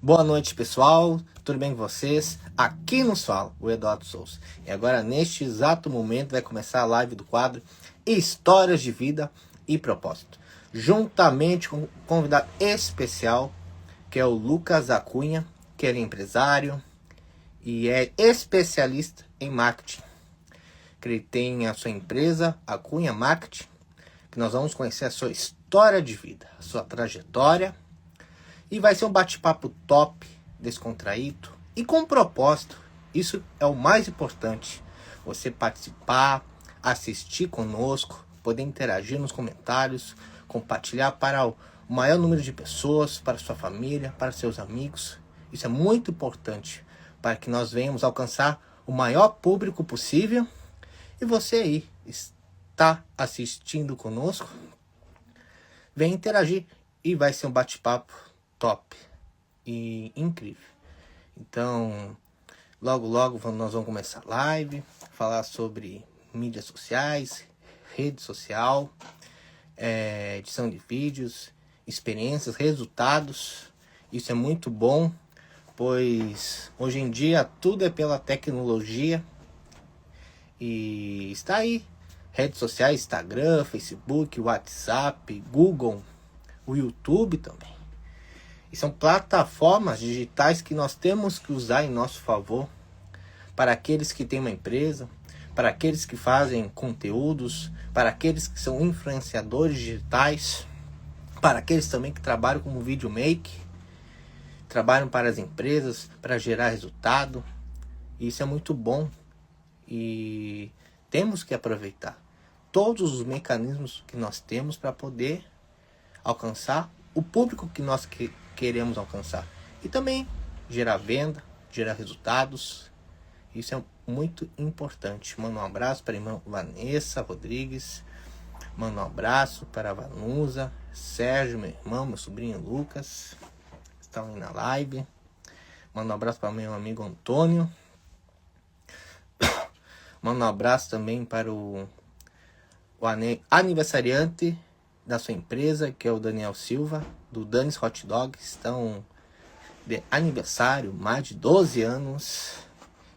Boa noite, pessoal. Tudo bem com vocês? Aqui nos fala o Eduardo Souza. E agora, neste exato momento, vai começar a live do quadro Histórias de Vida e Propósito. Juntamente com um convidado especial, que é o Lucas Acunha, que ele é empresário e é especialista em marketing. Que ele tem a sua empresa, Acunha Marketing, que nós vamos conhecer a sua história de vida, a sua trajetória. E vai ser um bate-papo top, descontraído e com propósito. Isso é o mais importante. Você participar, assistir conosco, poder interagir nos comentários, compartilhar para o maior número de pessoas, para sua família, para seus amigos. Isso é muito importante para que nós venhamos alcançar o maior público possível. E você aí está assistindo conosco, vem interagir e vai ser um bate-papo top e incrível. Então, logo nós vamos começar a live, falar sobre mídias sociais, rede social, edição de vídeos, experiências, resultados. Isso é muito bom, pois hoje em dia tudo é pela tecnologia e está aí. Redes sociais, Instagram, Facebook, WhatsApp, Google, o YouTube também. E são plataformas digitais que nós temos que usar em nosso favor para aqueles que têm uma empresa, para aqueles que fazem conteúdos, para aqueles que são influenciadores digitais, para aqueles também que trabalham como videomaker, trabalham para as empresas, para gerar resultado. E isso é muito bom e temos que aproveitar todos os mecanismos que nós temos para poder alcançar o público que nós queremos alcançar. E também gerar venda, gerar resultados. Isso é muito importante. Mando um abraço para a irmã Vanessa Rodrigues. Mando um abraço para a Vanusa, Sérgio, meu irmão, meu sobrinho Lucas. Estão aí na live. Mando um abraço para meu amigo Antônio. Mando um abraço também para o aniversariante da sua empresa, que é o Daniel Silva, do Danis Hot Dog. Estão de aniversário, mais de 12 anos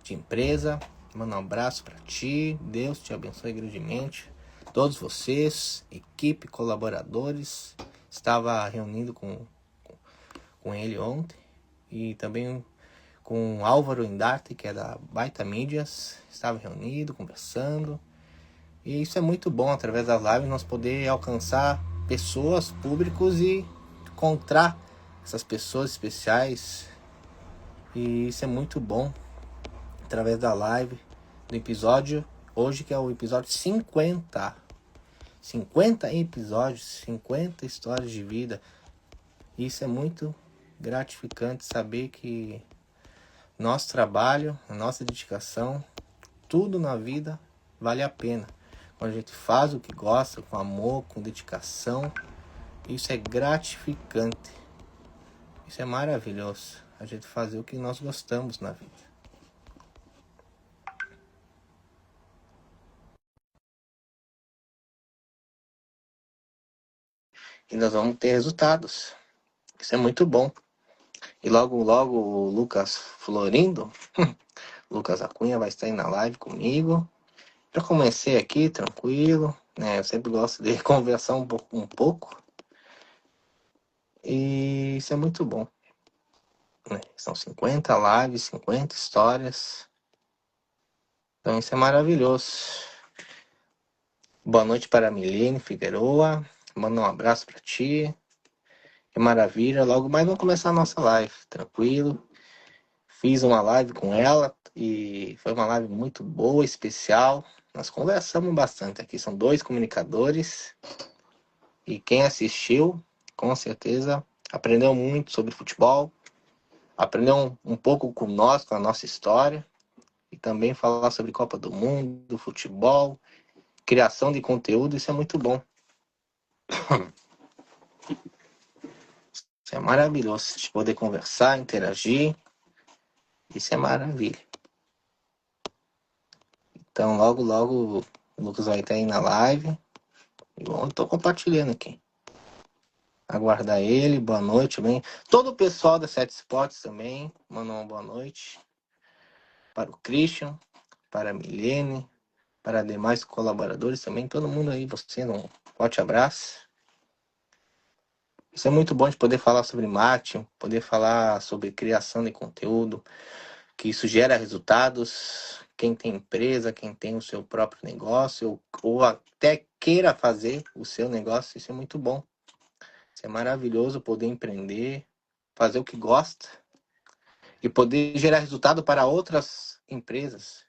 de empresa. Manda um abraço para ti, Deus te abençoe grandemente. Todos vocês, equipe, colaboradores, estava reunido com ele ontem e também com o Álvaro Indarte, que é da Baita Mídias, estava reunido, conversando. E isso é muito bom, através das lives nós poder alcançar pessoas, públicos e encontrar essas pessoas especiais. E isso é muito bom, através da live, do episódio, hoje que é o episódio 50. 50 episódios, 50 histórias de vida. Isso é muito gratificante saber que nosso trabalho, a nossa dedicação, tudo na vida vale a pena. Quando a gente faz o que gosta, com amor, com dedicação, isso é gratificante. Isso é maravilhoso. A gente fazer o que nós gostamos na vida. E nós vamos ter resultados. Isso é muito bom. E logo o Lucas Florindo, Lucas Acunha, vai estar aí na live comigo. Já comecei aqui, tranquilo, né? Eu sempre gosto de conversar um pouco. E isso é muito bom, né? São 50 lives, 50 histórias. Então isso é maravilhoso. Boa noite para a Milene Figueroa. Manda um abraço para ti. Que maravilha. Logo mais vamos começar a nossa live, tranquilo. Fiz uma live com ela e foi uma live muito boa, especial. Nós conversamos bastante aqui. São 2 comunicadores. E quem assistiu, com certeza, aprendeu muito sobre futebol. Aprendeu um pouco com nós, com a nossa história. E também falar sobre Copa do Mundo, futebol, criação de conteúdo. Isso é muito bom. Isso é maravilhoso. De poder conversar, interagir. Isso é maravilha. Então, logo o Lucas vai estar aí na live. E eu estou compartilhando aqui. aguardar ele. Boa noite também. Todo o pessoal da Sete Sports também, mandou uma boa noite. Para o Christian, para a Milene, para demais colaboradores também. Todo mundo aí, você, um forte abraço. Isso é muito bom de poder falar sobre marketing, poder falar sobre criação de conteúdo, que isso gera resultados. Quem tem empresa, quem tem o seu próprio negócio, ou até queira fazer o seu negócio, isso é muito bom. Isso é maravilhoso poder empreender, fazer o que gosta e poder gerar resultado para outras empresas.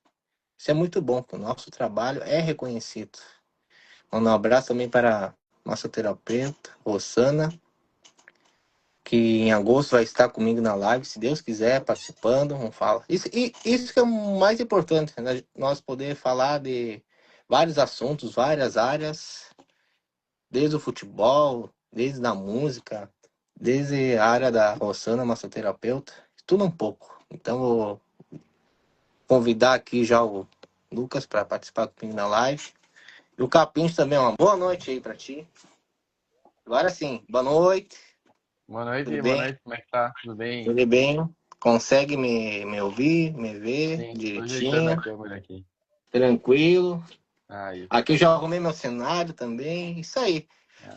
Isso é muito bom, que o nosso trabalho é reconhecido. Um abraço também para a nossa terapeuta, Rosana, que em agosto vai estar comigo na live, se Deus quiser, participando. Vamos falar. Isso que é o mais importante, né? Nós poder falar de vários assuntos, várias áreas, desde o futebol, desde a música, desde a área da Rosana, massoterapeuta, tudo um pouco. Então, vou convidar aqui já o Lucas para participar comigo na live. E o Capins também, uma boa noite aí para ti. Agora sim, boa noite, tudo Boa bem? noite, como é que tá? Tudo bem? Tudo bem? Consegue me ouvir, me ver Sim, tô ajeitando a direitinho, câmera aqui. tranquilo? Aí, Aqui eu já arrumei meu cenário também, isso aí.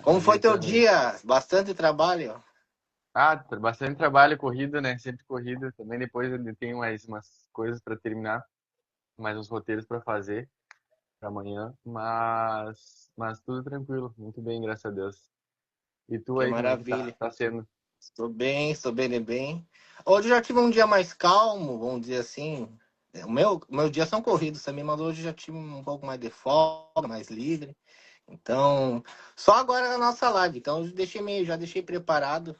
Como foi teu ajeitando aí. dia? Bastante trabalho? Bastante trabalho, corrido, né? Sempre corrido. Também depois ele tem mais umas coisas para terminar, mais uns roteiros para fazer para amanhã, mas tudo tranquilo, muito bem, graças a Deus. E tu Que aí, como é que maravilha. tá sendo? Estou bem. Hoje eu já tive um dia mais calmo, vamos dizer assim. O meu dia são corridos também, mas hoje eu já tive um pouco mais de folga, mais livre. Então, só agora na nossa live. Então, já deixei preparado,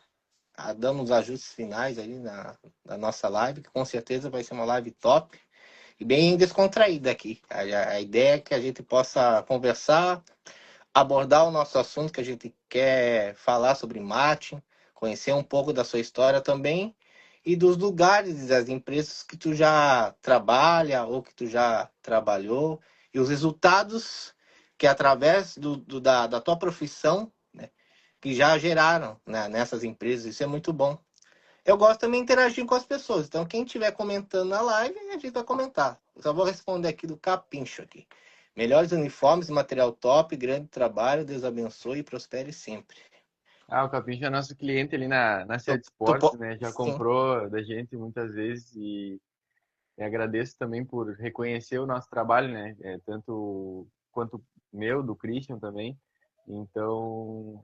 dando os ajustes finais aí na nossa live, que com certeza vai ser uma live top e bem descontraída aqui. A ideia é que a gente possa conversar, abordar o nosso assunto que a gente quer falar sobre marketing, conhecer um pouco da sua história também e dos lugares e das empresas que tu já trabalha ou que tu já trabalhou e os resultados que através da tua profissão, né, que já geraram, né, nessas empresas. Isso é muito bom. Eu gosto também de interagir com as pessoas. Então, quem estiver comentando na live, a gente vai comentar. Eu só vou responder aqui do Capincho aqui. Melhores uniformes, material top, grande trabalho, Deus abençoe e prospere sempre. O Capincho é nosso cliente ali na Tu, Set Sports, né? Já sim. comprou da gente muitas vezes e agradeço também por reconhecer o nosso trabalho, né? Tanto quanto meu, do Christian também. Então,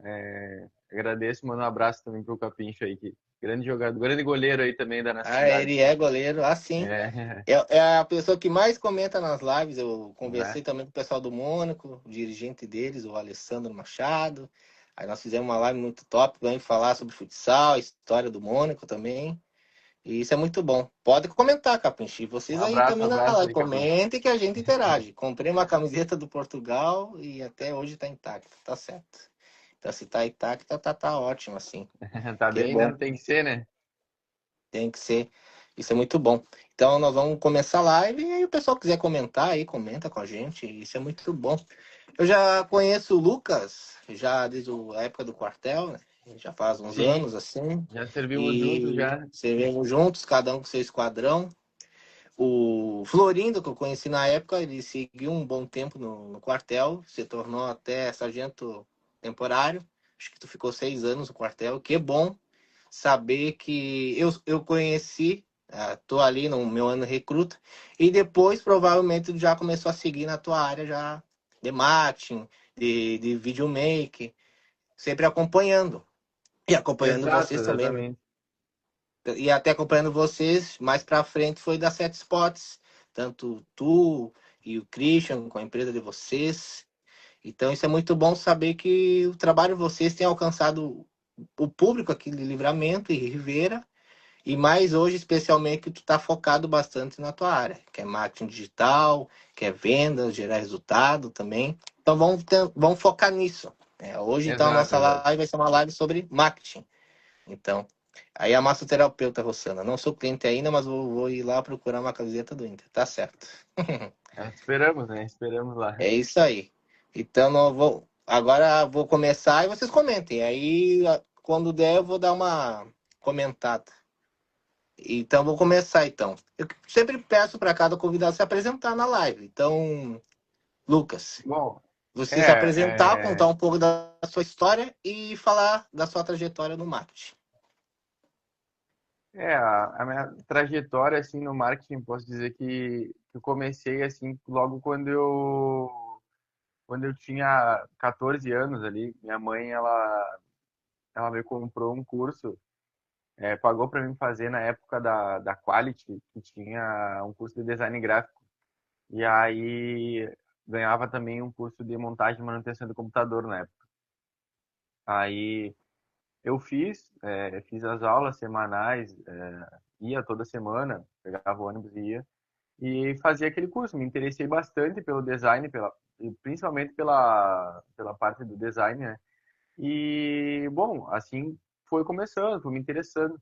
agradeço, mando um abraço também pro Capincho aí, que grande jogador, grande goleiro aí também da nossa Ah, cidade. ele é goleiro, assim. É, É a pessoa que mais comenta nas lives. Eu né? conversei também com o pessoal do Mônaco, o dirigente deles, o Alessandro Machado. Aí nós fizemos uma live muito top, vamos falar sobre futsal, história do Mônaco também. E isso é muito bom. Pode comentar, Capinchi. Um Vocês aí abraço, também um na abraço live. aí, Capincho. Comentem que a gente interage. Comprei uma camiseta do Portugal e até hoje tá intacta. Tá certo. Então, se tá intacta, tá ótimo, assim. Tá Que bem, né? bom. Não tem que ser, né? Tem que ser. Isso é muito bom. Então, nós vamos começar a live e aí o pessoal quiser comentar aí, comenta com a gente. Isso é muito bom. Eu já conheço o Lucas, já desde a época do quartel, né? Já faz uns Sim, anos, assim. já servimos juntos E já. servimos juntos, cada um com seu esquadrão. O Florindo, que eu conheci na época, ele seguiu um bom tempo no quartel, se tornou até sargento temporário. Acho que tu ficou 6 anos no quartel. Que bom saber que eu conheci, tô ali no meu ano recruta, e depois provavelmente já começou a seguir na tua área já de marketing, de videomaker, sempre acompanhando. E acompanhando Exato, vocês também, né? exatamente. E até acompanhando vocês, mais pra frente foi da Set Spots. Tanto tu e o Christian com a empresa de vocês. Então isso é muito bom saber que o trabalho de vocês tem alcançado o público aqui de Livramento e Ribeira. E mais hoje, especialmente, que tu está focado bastante na tua área, que é marketing digital, que é vendas, gerar resultado também. Então vamos focar nisso. Hoje, então, a Exato, nossa exato. live vai ser uma live sobre marketing. Então, aí a massoterapeuta, Rossana. Não sou cliente ainda, mas vou ir lá procurar uma camiseta do Inter. Tá certo. Esperamos, né? Esperamos lá. É isso aí. Então, Agora vou começar e vocês comentem. Aí, quando der, eu vou dar uma comentada. Então, vou começar, então. Eu sempre peço para cada convidado se apresentar na live. Então, Lucas, Bom, você se apresentar, contar é, um pouco da sua história e falar da sua trajetória no marketing. a minha trajetória assim no marketing, posso dizer que eu comecei assim logo quando eu tinha 14 anos ali. Minha mãe ela me comprou um curso, pagou para mim fazer na época da Quality, que tinha um curso de design gráfico. E aí ganhava também um curso de montagem e manutenção do computador na época. Aí eu fiz as aulas semanais, ia toda semana, pegava o ônibus e ia, e fazia aquele curso. Me interessei bastante pelo design, e principalmente pela parte do design, né? E, bom, assim foi começando, foi me interessando.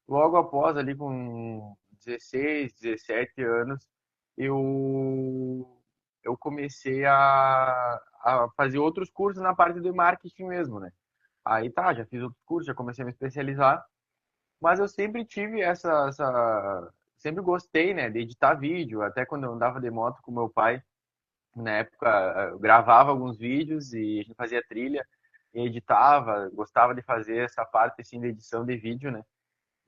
Logo após, ali com 16, 17 anos, eu, eu comecei a fazer outros cursos na parte do marketing mesmo, né? Aí tá, já fiz outros cursos, já comecei a me especializar, mas eu sempre tive sempre gostei, né, de editar vídeo, até quando eu andava de moto com meu pai, na época eu gravava alguns vídeos e a gente fazia trilha, e editava, gostava de fazer essa parte assim de edição de vídeo, né?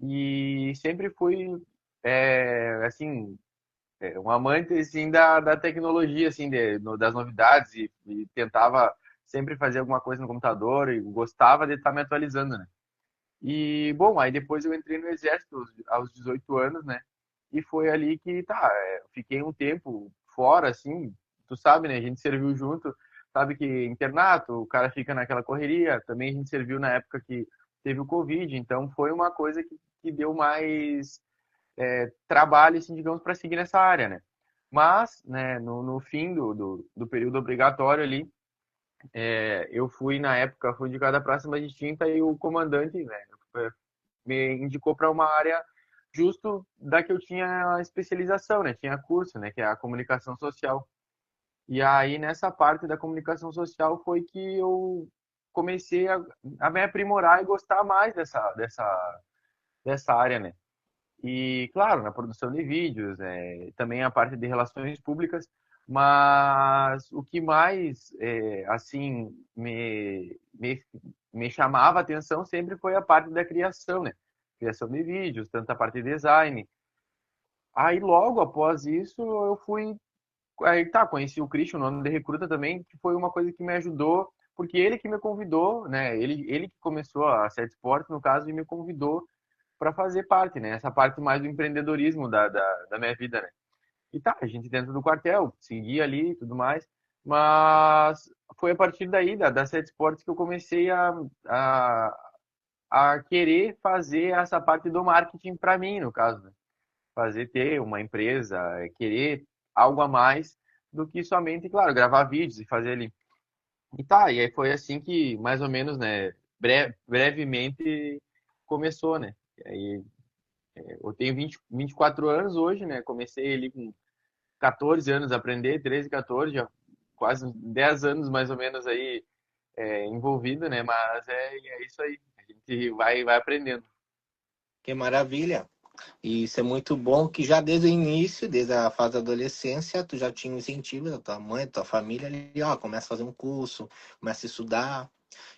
E sempre fui assim um amante assim da tecnologia, assim das novidades e tentava sempre fazer alguma coisa no computador e gostava de estar me atualizando, né? E, bom, aí depois eu entrei no exército aos 18 anos, né? E foi ali que, tá, fiquei um tempo fora, assim, tu sabe, né? A gente serviu junto, sabe que internato, o cara fica naquela correria. Também a gente serviu na época que teve o Covid, então foi uma coisa que deu mais trabalho, assim, digamos, para seguir nessa área, né? Mas, né, no fim do período obrigatório ali, eu fui, na época, fui indicado a praça mais distinta e o comandante, né, me indicou para uma área justo da que eu tinha especialização, né, tinha curso, né, que é a comunicação social. E aí, nessa parte da comunicação social foi que eu comecei a me aprimorar e gostar mais dessa área, né? E, claro, na produção de vídeos, também a parte de relações públicas, mas o que mais, assim, me chamava a atenção sempre foi a parte da criação, né? Criação de vídeos, tanto a parte de design. Aí, logo após isso, eu fui, aí tá, conheci o Christian, o nome de recruta também, que foi uma coisa que me ajudou, porque ele que me convidou, né? Ele que começou a Set Sport, no caso, e me convidou para fazer parte, né? Essa parte mais do empreendedorismo da minha vida, né? E tá, a gente dentro do quartel, seguia ali e tudo mais, mas foi a partir daí, da Set Sports, que eu comecei a, a querer fazer essa parte do marketing para mim, no caso, né? Fazer ter uma empresa, querer algo a mais do que somente, claro, gravar vídeos e fazer ali. E tá, e aí foi assim que, mais ou menos, né, brevemente começou, né? E aí eu tenho 24 anos hoje, né? Comecei ali com 14 anos a aprender, 13, 14, já quase uns 10 anos mais ou menos aí envolvido, né? Mas é isso aí, a gente vai aprendendo. Que maravilha! E isso é muito bom que já desde o início, desde a fase da adolescência, tu já tinha um incentivo da tua mãe, da tua família ali, ó, começa a fazer um curso, começa a estudar.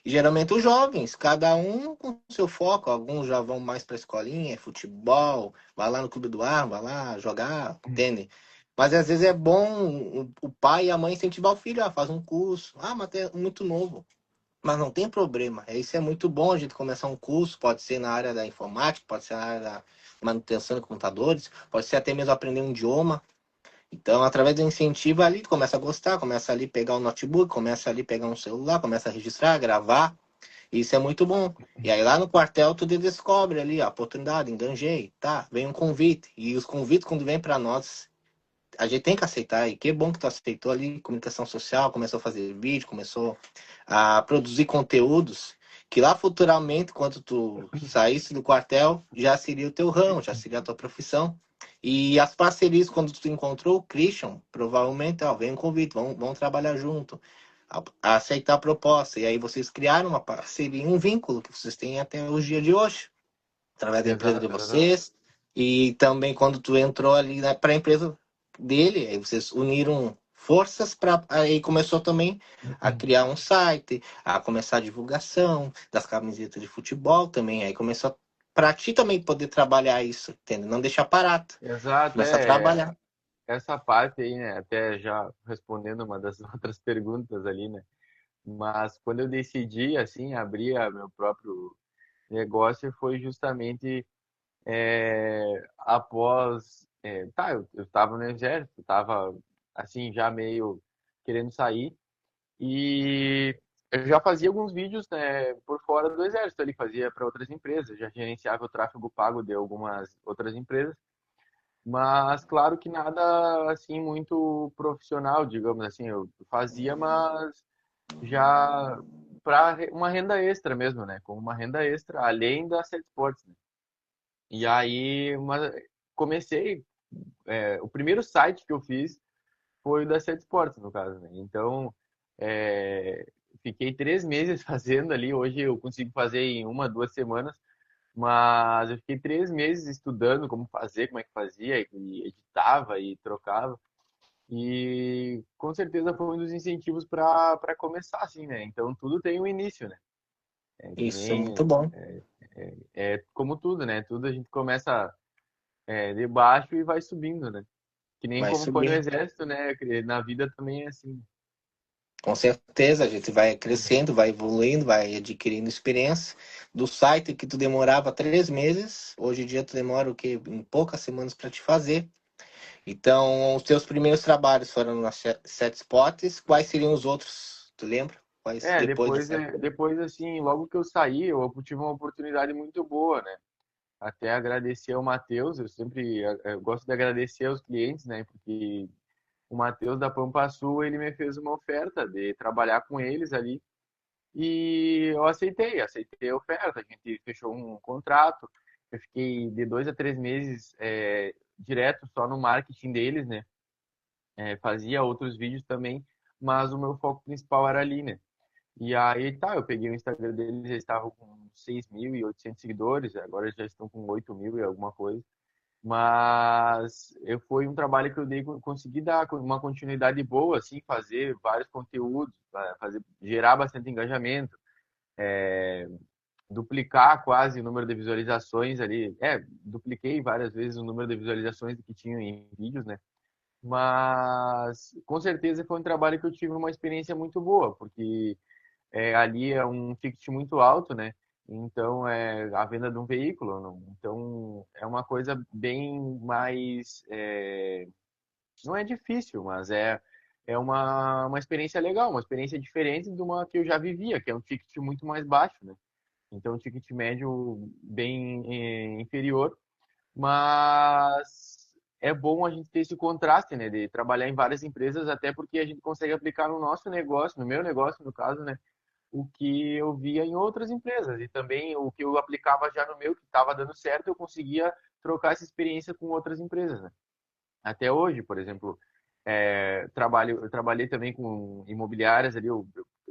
E geralmente os jovens, cada um com seu foco, alguns já vão mais para a escolinha, futebol, vai lá no clube do ar, vai lá jogar, entende? Mas às vezes é bom o pai e a mãe incentivar o filho, ah, faz um curso, ah, mas é muito novo. Mas não tem problema. Isso é muito bom a gente começar um curso, pode ser na área da informática, pode ser na área da manutenção de computadores, pode ser até mesmo aprender um idioma. Então, através do incentivo ali, tu começa a gostar, começa ali pegar um notebook, começa ali pegar um celular, começa a registrar, gravar. Isso é muito bom. E aí lá no quartel tu descobre ali a oportunidade, enganjei, tá? Vem um convite. E os convites quando vêm para nós, a gente tem que aceitar. E que bom que tu aceitou ali comunicação social, começou a fazer vídeo, começou a produzir conteúdos que lá futuramente, quando tu saísse do quartel, já seria o teu ramo, já seria a tua profissão. E as parcerias, quando tu encontrou o Christian, provavelmente, ó, vem um convite, vamos trabalhar junto. a aceitar a proposta. E aí vocês criaram uma parceria, um vínculo que vocês têm até o dia de hoje, através da empresa de Exato, exato. vocês. E também quando tu entrou ali, né, para a empresa dele, aí vocês uniram forças para aí começou também a criar um site, a começar a divulgação das camisetas de futebol também. Aí começou para ti também poder trabalhar isso, entende? Não deixar parado, Exato, começar a trabalhar. essa parte aí, né? Até já respondendo uma das outras perguntas ali, né? Mas quando eu decidi, assim, abrir meu próprio negócio, foi justamente após. Eu estava no exército, estava, assim, já meio querendo sair. E eu já fazia alguns vídeos, né, por fora do exército, ali fazia para outras empresas, já gerenciava o tráfego pago de algumas outras empresas, mas claro que nada assim muito profissional, digamos assim, eu fazia, mas já para uma renda extra mesmo, né, como uma renda extra além da Set Sports, né? E aí comecei, o primeiro site que eu fiz foi o da Set Sports, no caso, né? Então, é, fiquei 3 meses fazendo ali. Hoje eu consigo fazer em uma, 2 semanas, mas eu fiquei 3 meses estudando como fazer, como é que fazia, e editava e trocava. E com certeza foi um dos incentivos para começar assim, né? Então tudo tem um início, né? É que Isso é nem muito bom. é como tudo, né? Tudo a gente começa de baixo e vai subindo, né? Que nem Vai como foi no subir. exército, né? Na vida também é assim. Com certeza, a gente vai crescendo, vai evoluindo, vai adquirindo experiência. Do site que tu demorava 3 meses, hoje em dia tu demora o quê? Em poucas semanas para te fazer. Então, os teus primeiros trabalhos foram nas Set Spots. Quais seriam os outros? Tu lembra? Quais depois do Depois, site? depois assim, logo que eu saí, eu tive uma oportunidade muito boa, né? Até agradecer ao Matheus, eu sempre eu gosto de agradecer aos clientes, né? Porque o Matheus da Pampa Sul, ele me fez uma oferta de trabalhar com eles ali e eu aceitei a oferta, a gente fechou um contrato, eu fiquei de 2 a 3 meses direto só no marketing deles, né? Fazia outros vídeos também, mas o meu foco principal era ali, né? E aí, tá, eu peguei o Instagram deles, eles estavam com 6.800 seguidores, agora eles já estão com 8.000 e alguma coisa. Mas foi um trabalho que eu dei, consegui dar uma continuidade boa, assim, fazer vários conteúdos, gerar bastante engajamento, duplicar quase o número de visualizações ali. Dupliquei várias vezes o número de visualizações que tinha em vídeos, né? Mas com certeza foi um trabalho que eu tive uma experiência muito boa, porque ali é um ticket muito alto, né? Então, é a venda de um veículo. Então, é uma coisa bem mais. Não é difícil, mas é uma experiência legal, uma experiência diferente de uma que eu já vivia, que é um ticket muito mais baixo, né? Então, um ticket médio bem inferior, mas é bom a gente ter esse contraste, né? De trabalhar em várias empresas, até porque a gente consegue aplicar no nosso negócio, no meu negócio, no caso, né? O que eu via em outras empresas e também o que eu aplicava já no meu que estava dando certo, eu conseguia trocar essa experiência com outras empresas, né? Até hoje, por exemplo, eu trabalhei também com imobiliárias ali, eu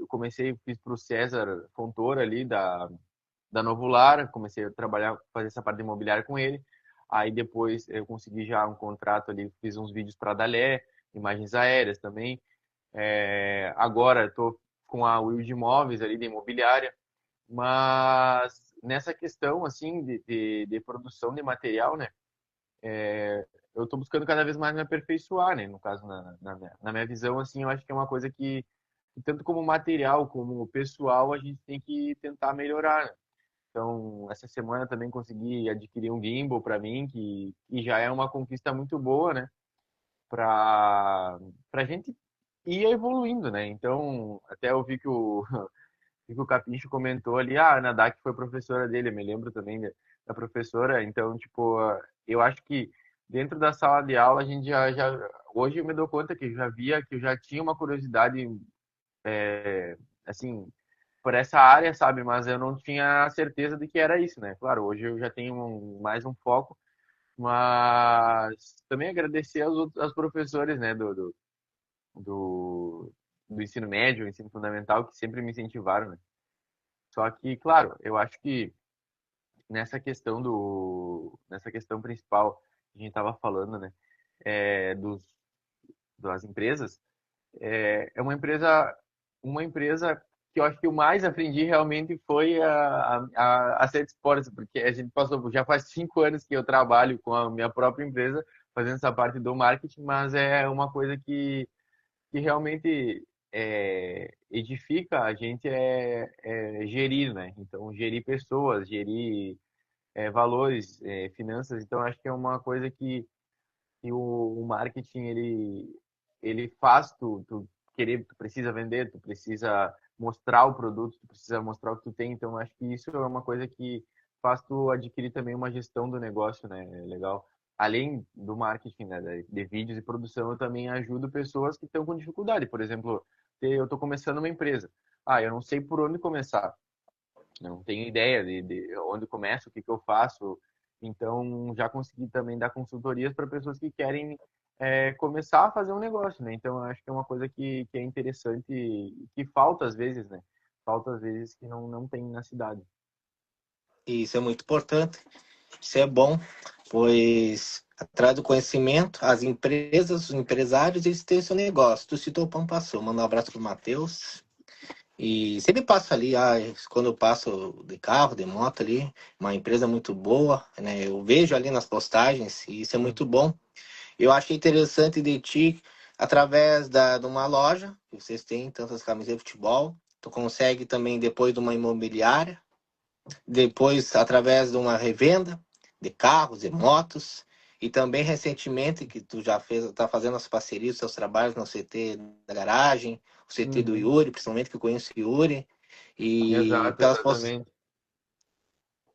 comecei, fiz para o César Fontoura ali da Novular, comecei a trabalhar, fazer essa parte de imobiliária com ele, aí depois eu consegui já um contrato ali, fiz uns vídeos para a Dalé, imagens aéreas também, agora estou com a Wild Imóveis ali de imobiliária, mas nessa questão assim de produção de material, né? Eu estou buscando cada vez mais me aperfeiçoar, né? No caso, na minha visão, assim, eu acho que é uma coisa que tanto como material como pessoal, a gente tem que tentar melhorar, né? Então, essa semana também consegui adquirir um gimbal para mim, que já é uma conquista muito boa, né? Para a gente ir evoluindo, né? Então, até eu vi que o Capricho comentou ali, a Ana Dac foi professora dele, eu me lembro também da professora, então, tipo, eu acho que dentro da sala de aula a gente hoje eu me dou conta que eu já via, que eu já tinha uma curiosidade, assim, por essa área, sabe, mas eu não tinha certeza de que era isso, né? Claro, hoje eu já tenho mais um foco, mas também agradecer aos professores, né, do do ensino médio, ensino fundamental, que sempre me incentivaram, né? Só que, claro, eu acho que nessa questão principal que a gente estava falando, né, dos das empresas, é uma empresa que eu acho que o mais aprendi realmente foi a Set Sports, porque a gente passou, já faz 5 anos que eu trabalho com a minha própria empresa, fazendo essa parte do marketing, mas é uma coisa que realmente edifica a gente é gerir, né? Então, gerir pessoas, gerir valores, finanças. Então, acho que é uma coisa que o marketing ele faz tu querer, tu precisa vender, tu precisa mostrar o produto, tu precisa mostrar o que tu tem. Então, acho que isso é uma coisa que faz tu adquirir também uma gestão do negócio, né? Legal. Além do marketing, né, de vídeos e produção, eu também ajudo pessoas que estão com dificuldade. Por exemplo, eu estou começando uma empresa. Ah, eu não sei por onde começar. Eu não tenho ideia de onde começo, o que que eu faço. Então, já consegui também dar consultorias para pessoas que querem começar a fazer um negócio, né? Então, eu acho que é uma coisa que é interessante e que falta às vezes, né? Falta às vezes que não tem na cidade. E isso é muito importante. Isso é bom, pois atrás do conhecimento, as empresas, os empresários, eles têm seu negócio. Tu citou o Pão Passou. Manda um abraço pro Matheus. E sempre passo ali, quando eu passo de carro, de moto ali, uma empresa muito boa, né? Eu vejo ali nas postagens e isso é muito Uhum. bom. Eu achei interessante de ti, através de uma loja, que vocês têm tantas camisetas de futebol, tu consegue também depois de uma imobiliária, depois através de uma revenda de carros e motos, e também recentemente que tu já fez, tá fazendo as parcerias, seus trabalhos no CT da garagem, o CT do Uhum. Yuri, principalmente que eu conheço o Yuri, e Exato, pelas exatamente.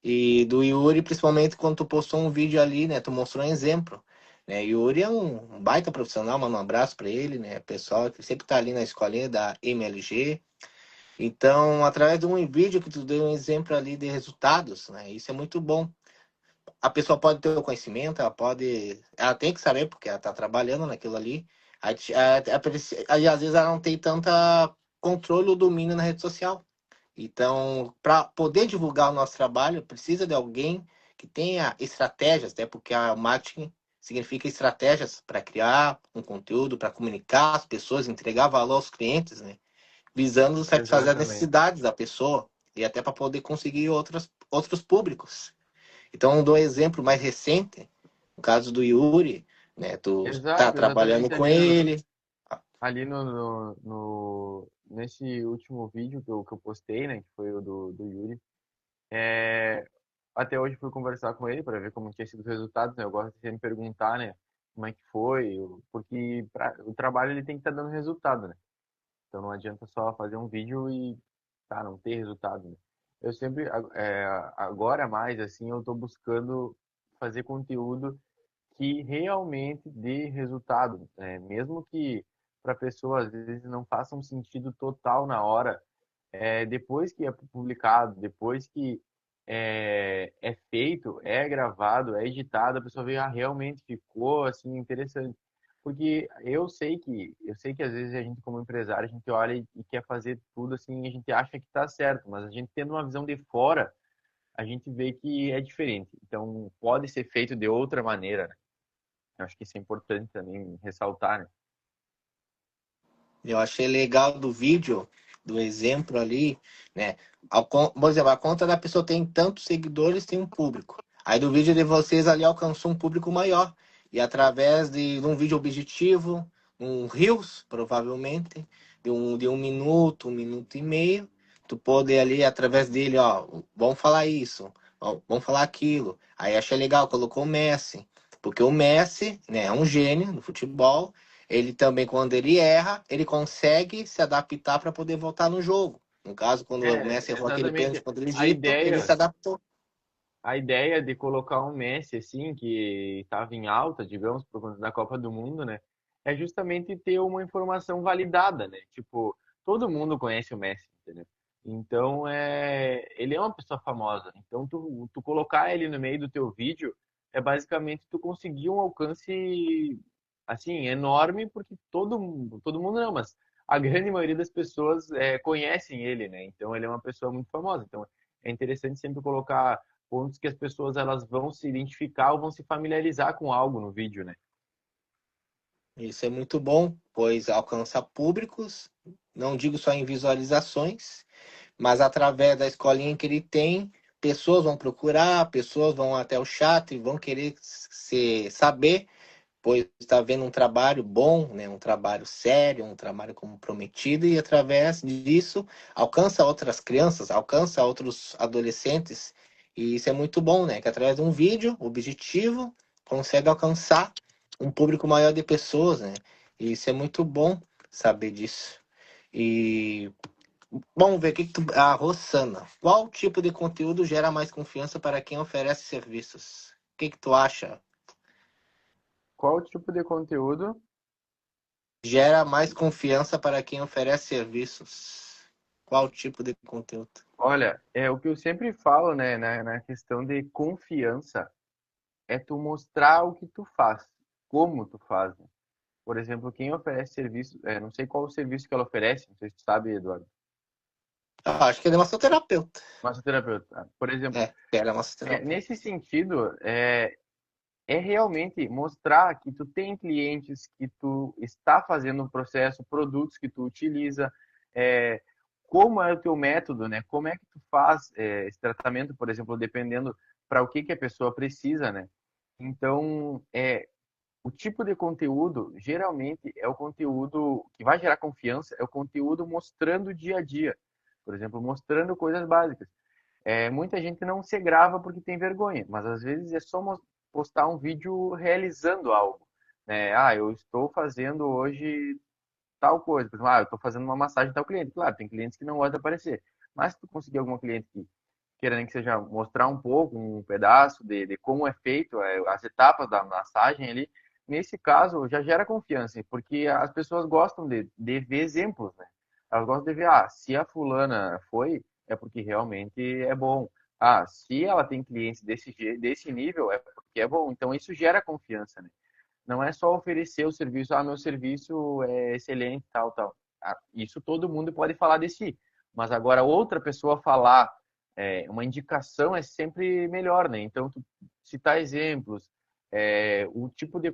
e do Yuri, principalmente quando tu postou um vídeo ali, né? Tu mostrou um exemplo. Né? Yuri é um baita profissional, manda um abraço para ele, né? Pessoal que sempre tá ali na escolinha da MLG. Então, através de um vídeo que tu deu um exemplo ali de resultados, né? Isso é muito bom. A pessoa pode ter o conhecimento, ela tem que saber porque ela tá trabalhando naquilo ali. Aí, às vezes ela não tem tanta controle ou domínio na rede social. Então, para poder divulgar o nosso trabalho, precisa de alguém que tenha estratégias, até porque a marketing significa estratégias para criar um conteúdo, para comunicar às pessoas, entregar valor aos clientes, né? Visando satisfazer as Exatamente. necessidades da pessoa e até para poder conseguir outros públicos. Então, eu dou um exemplo mais recente, no caso do Yuri, né? Tu tá Exato, trabalhando exatamente com ele. ali nesse último vídeo que eu postei, né, que foi o do Yuri. Até hoje fui conversar com ele para ver como tinha sido os resultados, né? Eu gosto de sempre perguntar, né, como é que foi, porque o trabalho ele tem que estar dando resultado, né? Então não adianta só fazer um vídeo e não ter resultado, né? Eu sempre, agora mais assim, eu estou buscando fazer conteúdo que realmente dê resultado, né? Mesmo que para a pessoa às vezes não faça um sentido total na hora, depois que é publicado, depois que é feito, é gravado, é editado, a pessoa vê, realmente ficou assim interessante. Porque eu sei que às vezes a gente como empresário, a gente olha e quer fazer tudo assim, a gente acha que está certo, mas a gente tendo uma visão de fora, a gente vê que é diferente. Então, pode ser feito de outra maneira, né? Eu acho que isso é importante também ressaltar, né? Eu achei legal do vídeo, do exemplo ali, né? Por exemplo, a conta da pessoa tem tantos seguidores, tem um público. Aí do vídeo de vocês ali alcançou um público maior. E através de um vídeo objetivo, um Reels, provavelmente, de um minuto e meio, tu pode ali, através dele, ó, vamos falar isso, ó, vamos falar aquilo. Aí achei legal, colocou o Messi. Porque o Messi, né, é um gênio no futebol, ele também, quando ele erra, ele consegue se adaptar para poder voltar no jogo. No caso, quando o Messi errou aquele pênalti Exatamente. contra o A Egito, ele se ideia adaptou. a ideia de colocar um Messi assim, que estava em alta, digamos, por conta da Copa do Mundo, né? É justamente ter uma informação validada, né? Tipo, todo mundo conhece o Messi, entendeu? Então, ele é uma pessoa famosa. Então, tu colocar ele no meio do teu vídeo é basicamente tu conseguir um alcance, assim, enorme, porque todo mundo não, mas a grande maioria das pessoas conhecem ele, né? Então ele é uma pessoa muito famosa. Então é interessante sempre colocar pontos que as pessoas elas vão se identificar ou vão se familiarizar com algo no vídeo, né? Isso é muito bom, pois alcança públicos, não digo só em visualizações, mas através da escolinha que ele tem, pessoas vão procurar, pessoas vão até o chat e vão querer saber, pois está vendo um trabalho bom, né? Um trabalho sério, um trabalho comprometido, e através disso alcança outras crianças, alcança outros adolescentes, e isso é muito bom, né? Que através de um vídeo objetivo consegue alcançar um público maior de pessoas, né? E isso é muito bom saber disso. E vamos ver a Rossana. Qual tipo de conteúdo gera mais confiança para quem oferece serviços? O que tu acha? Qual tipo de conteúdo? Gera mais confiança para quem oferece serviços. Qual tipo de conteúdo? Olha, é o que eu sempre falo, né, na questão de confiança, é tu mostrar o que tu faz, como tu faz, né? Por exemplo, quem oferece serviço, não sei qual o serviço que ela oferece, não sei se tu sabe, Eduardo, Acho que ele é massoterapeuta. massoterapeuta. Por exemplo, Ela é massoterapeuta. nesse sentido, é realmente mostrar que tu tem clientes, que tu está fazendo um processo, produtos que tu utiliza, é, como é o teu método, né? Como é que tu faz esse tratamento, por exemplo, dependendo para o que que a pessoa precisa, né? Então, o tipo de conteúdo, geralmente, é o conteúdo que vai gerar confiança, é o conteúdo mostrando o dia a dia. Por exemplo, mostrando coisas básicas. Muita gente não se grava porque tem vergonha, mas às vezes é só postar um vídeo realizando algo. Né? Ah, eu estou fazendo hoje tal coisa. Por exemplo, eu estou fazendo uma massagem tal cliente. Claro, tem clientes que não gostam de aparecer. Mas se tu conseguir alguma cliente que queira nem que seja mostrar um pouco, um pedaço de como é feito, as etapas da massagem ali, nesse caso já gera confiança, porque as pessoas gostam de ver exemplos, né? Elas gostam de ver, se a fulana foi, é porque realmente é bom. Ah, se ela tem clientes desse nível, é porque é bom. Então isso gera confiança, né? Não é só oferecer o serviço, meu serviço é excelente, tal, tal. Isso todo mundo pode falar de si. Mas agora outra pessoa falar, uma indicação é sempre melhor, né? Então, tu citar exemplos, o tipo de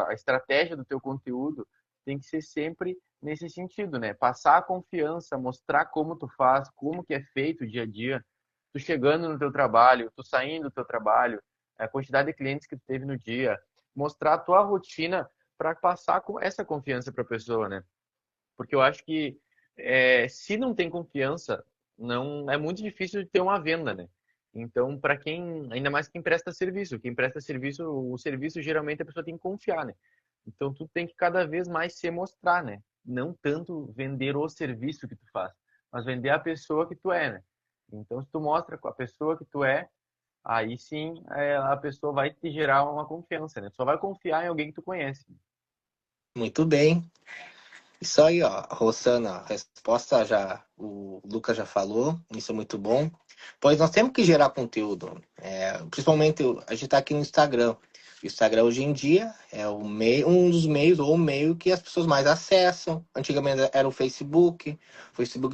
a estratégia do teu conteúdo tem que ser sempre nesse sentido, né? Passar a confiança, mostrar como tu faz, como que é feito o dia a dia, tu chegando no teu trabalho, tu saindo do teu trabalho, a quantidade de clientes que tu teve no dia, mostrar a tua rotina para passar com essa confiança para a pessoa, né? Porque eu acho que se não tem confiança, não é muito difícil de ter uma venda, né? Então, para quem, ainda mais quem presta serviço, o serviço geralmente a pessoa tem que confiar, né? Então, tu tem que cada vez mais se mostrar, né? Não tanto vender o serviço que tu faz, mas vender a pessoa que tu é, né? Então, se tu mostra a pessoa que tu é, aí sim a pessoa vai te gerar uma confiança, né? Tu só vai confiar em alguém que tu conhece. Muito bem. Isso aí, ó, Rosana, a resposta já, o Lucas já falou, isso é muito bom. Pois nós temos que gerar conteúdo, principalmente a gente está aqui no Instagram. O Instagram hoje em dia é um dos meios, ou o meio que as pessoas mais acessam. Antigamente era o Facebook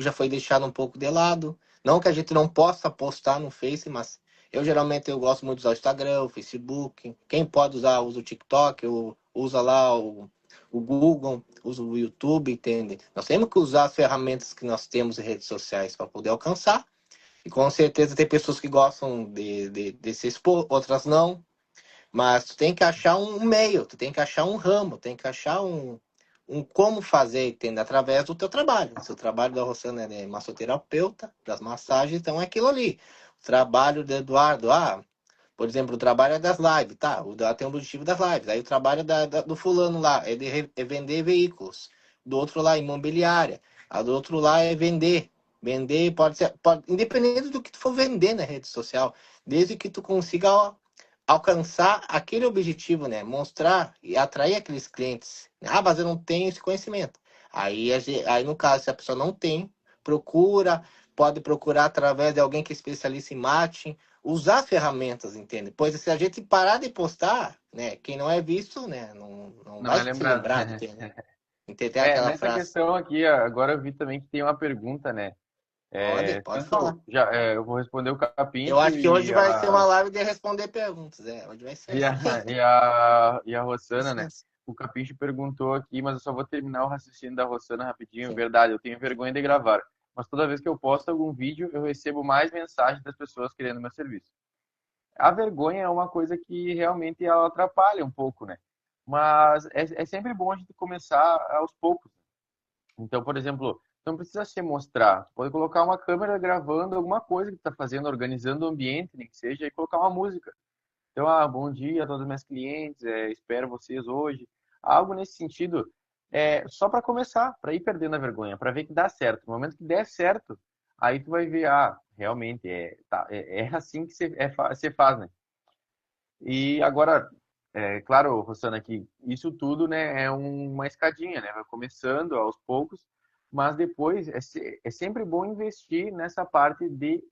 já foi deixado um pouco de lado. Não que a gente não possa postar no Face, mas geralmente eu gosto muito de usar o Instagram, o Facebook. Quem pode usar, usa o TikTok, usa lá o Google, usa o YouTube, entende? Nós temos que usar as ferramentas que nós temos em redes sociais para poder alcançar. E com certeza tem pessoas que gostam de se expor, outras não. Mas tu tem que achar um meio, tu tem que achar um ramo, tem que achar um como fazer, entende? Através do teu trabalho. Se o trabalho da Rosana é massoterapeuta, das massagens, então é aquilo ali. O trabalho do Eduardo, por exemplo, o trabalho é das lives, tá? O dela tem o objetivo das lives. Aí o trabalho do fulano lá é de vender veículos. Do outro lá, imobiliária. A do outro lá é vender. Vender pode ser, independente do que tu for vender na rede social, desde que tu consiga alcançar aquele objetivo, né? Mostrar e atrair aqueles clientes. Mas eu não tenho esse conhecimento. Aí no caso, se a pessoa não tem, pode procurar através de alguém que é especialista em marketing, usar as ferramentas, entende? Pois se a gente parar de postar, né, quem não é visto, né, não Não vai é se lembrado. lembrar, entende? Entender aquela Nessa frase. questão aqui, agora eu vi também que tem uma pergunta, né? Pode falar. Eu vou responder o Eu Capincho acho que hoje vai ser uma live de responder perguntas. Hoje vai ser e a, assim. e a Rossana, né? Licença. O Capincho perguntou aqui, mas eu só vou terminar o raciocínio da Rossana rapidinho. Sim. Verdade, eu tenho vergonha de gravar, mas toda vez que eu posto algum vídeo, eu recebo mais mensagens das pessoas querendo meu serviço. A vergonha é uma coisa que realmente ela atrapalha um pouco, né? Mas é sempre bom a gente começar aos poucos. Então, por exemplo, não precisa se mostrar. Tu pode colocar uma câmera gravando alguma coisa que tu está fazendo, organizando o ambiente, nem que seja, e colocar uma música. Então, bom dia a todos os meus clientes, espero vocês hoje. Algo nesse sentido, só para começar, para ir perdendo a vergonha, para ver que dá certo. No momento que der certo, aí tu vai ver, realmente é assim que você faz, né? E agora, claro, Rosana, que isso tudo, né, é uma escadinha, né? Vai começando aos poucos, mas depois é sempre bom investir nessa parte de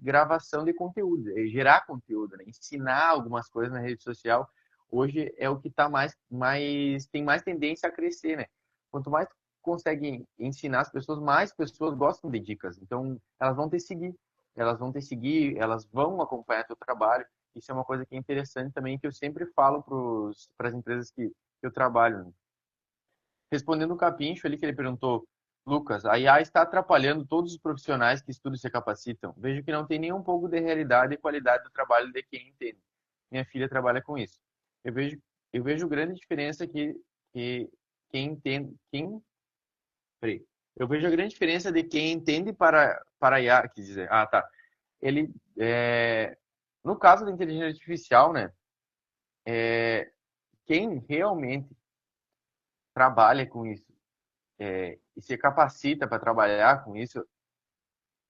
gravação de conteúdo, gerar conteúdo, né? Ensinar algumas coisas na rede social. Hoje é o que tá tem mais tendência a crescer, né? Quanto mais conseguem ensinar as pessoas, mais pessoas gostam de dicas. Então, elas vão te seguir, elas vão acompanhar teu trabalho. Isso é uma coisa que é interessante também, que eu sempre falo para as empresas que eu trabalho, né? Respondendo o Capincho ali, que ele perguntou, Lucas, a IA está atrapalhando todos os profissionais que estudam e se capacitam. Vejo que não tem nem um pouco de realidade e qualidade do trabalho de quem entende. Minha filha trabalha com isso. Eu vejo grande diferença que quem entende, peraí. Eu vejo a grande diferença de quem entende para IA, quer dizer, tá. Ele, no caso da inteligência artificial, né? Quem realmente trabalha com isso e se capacita para trabalhar com isso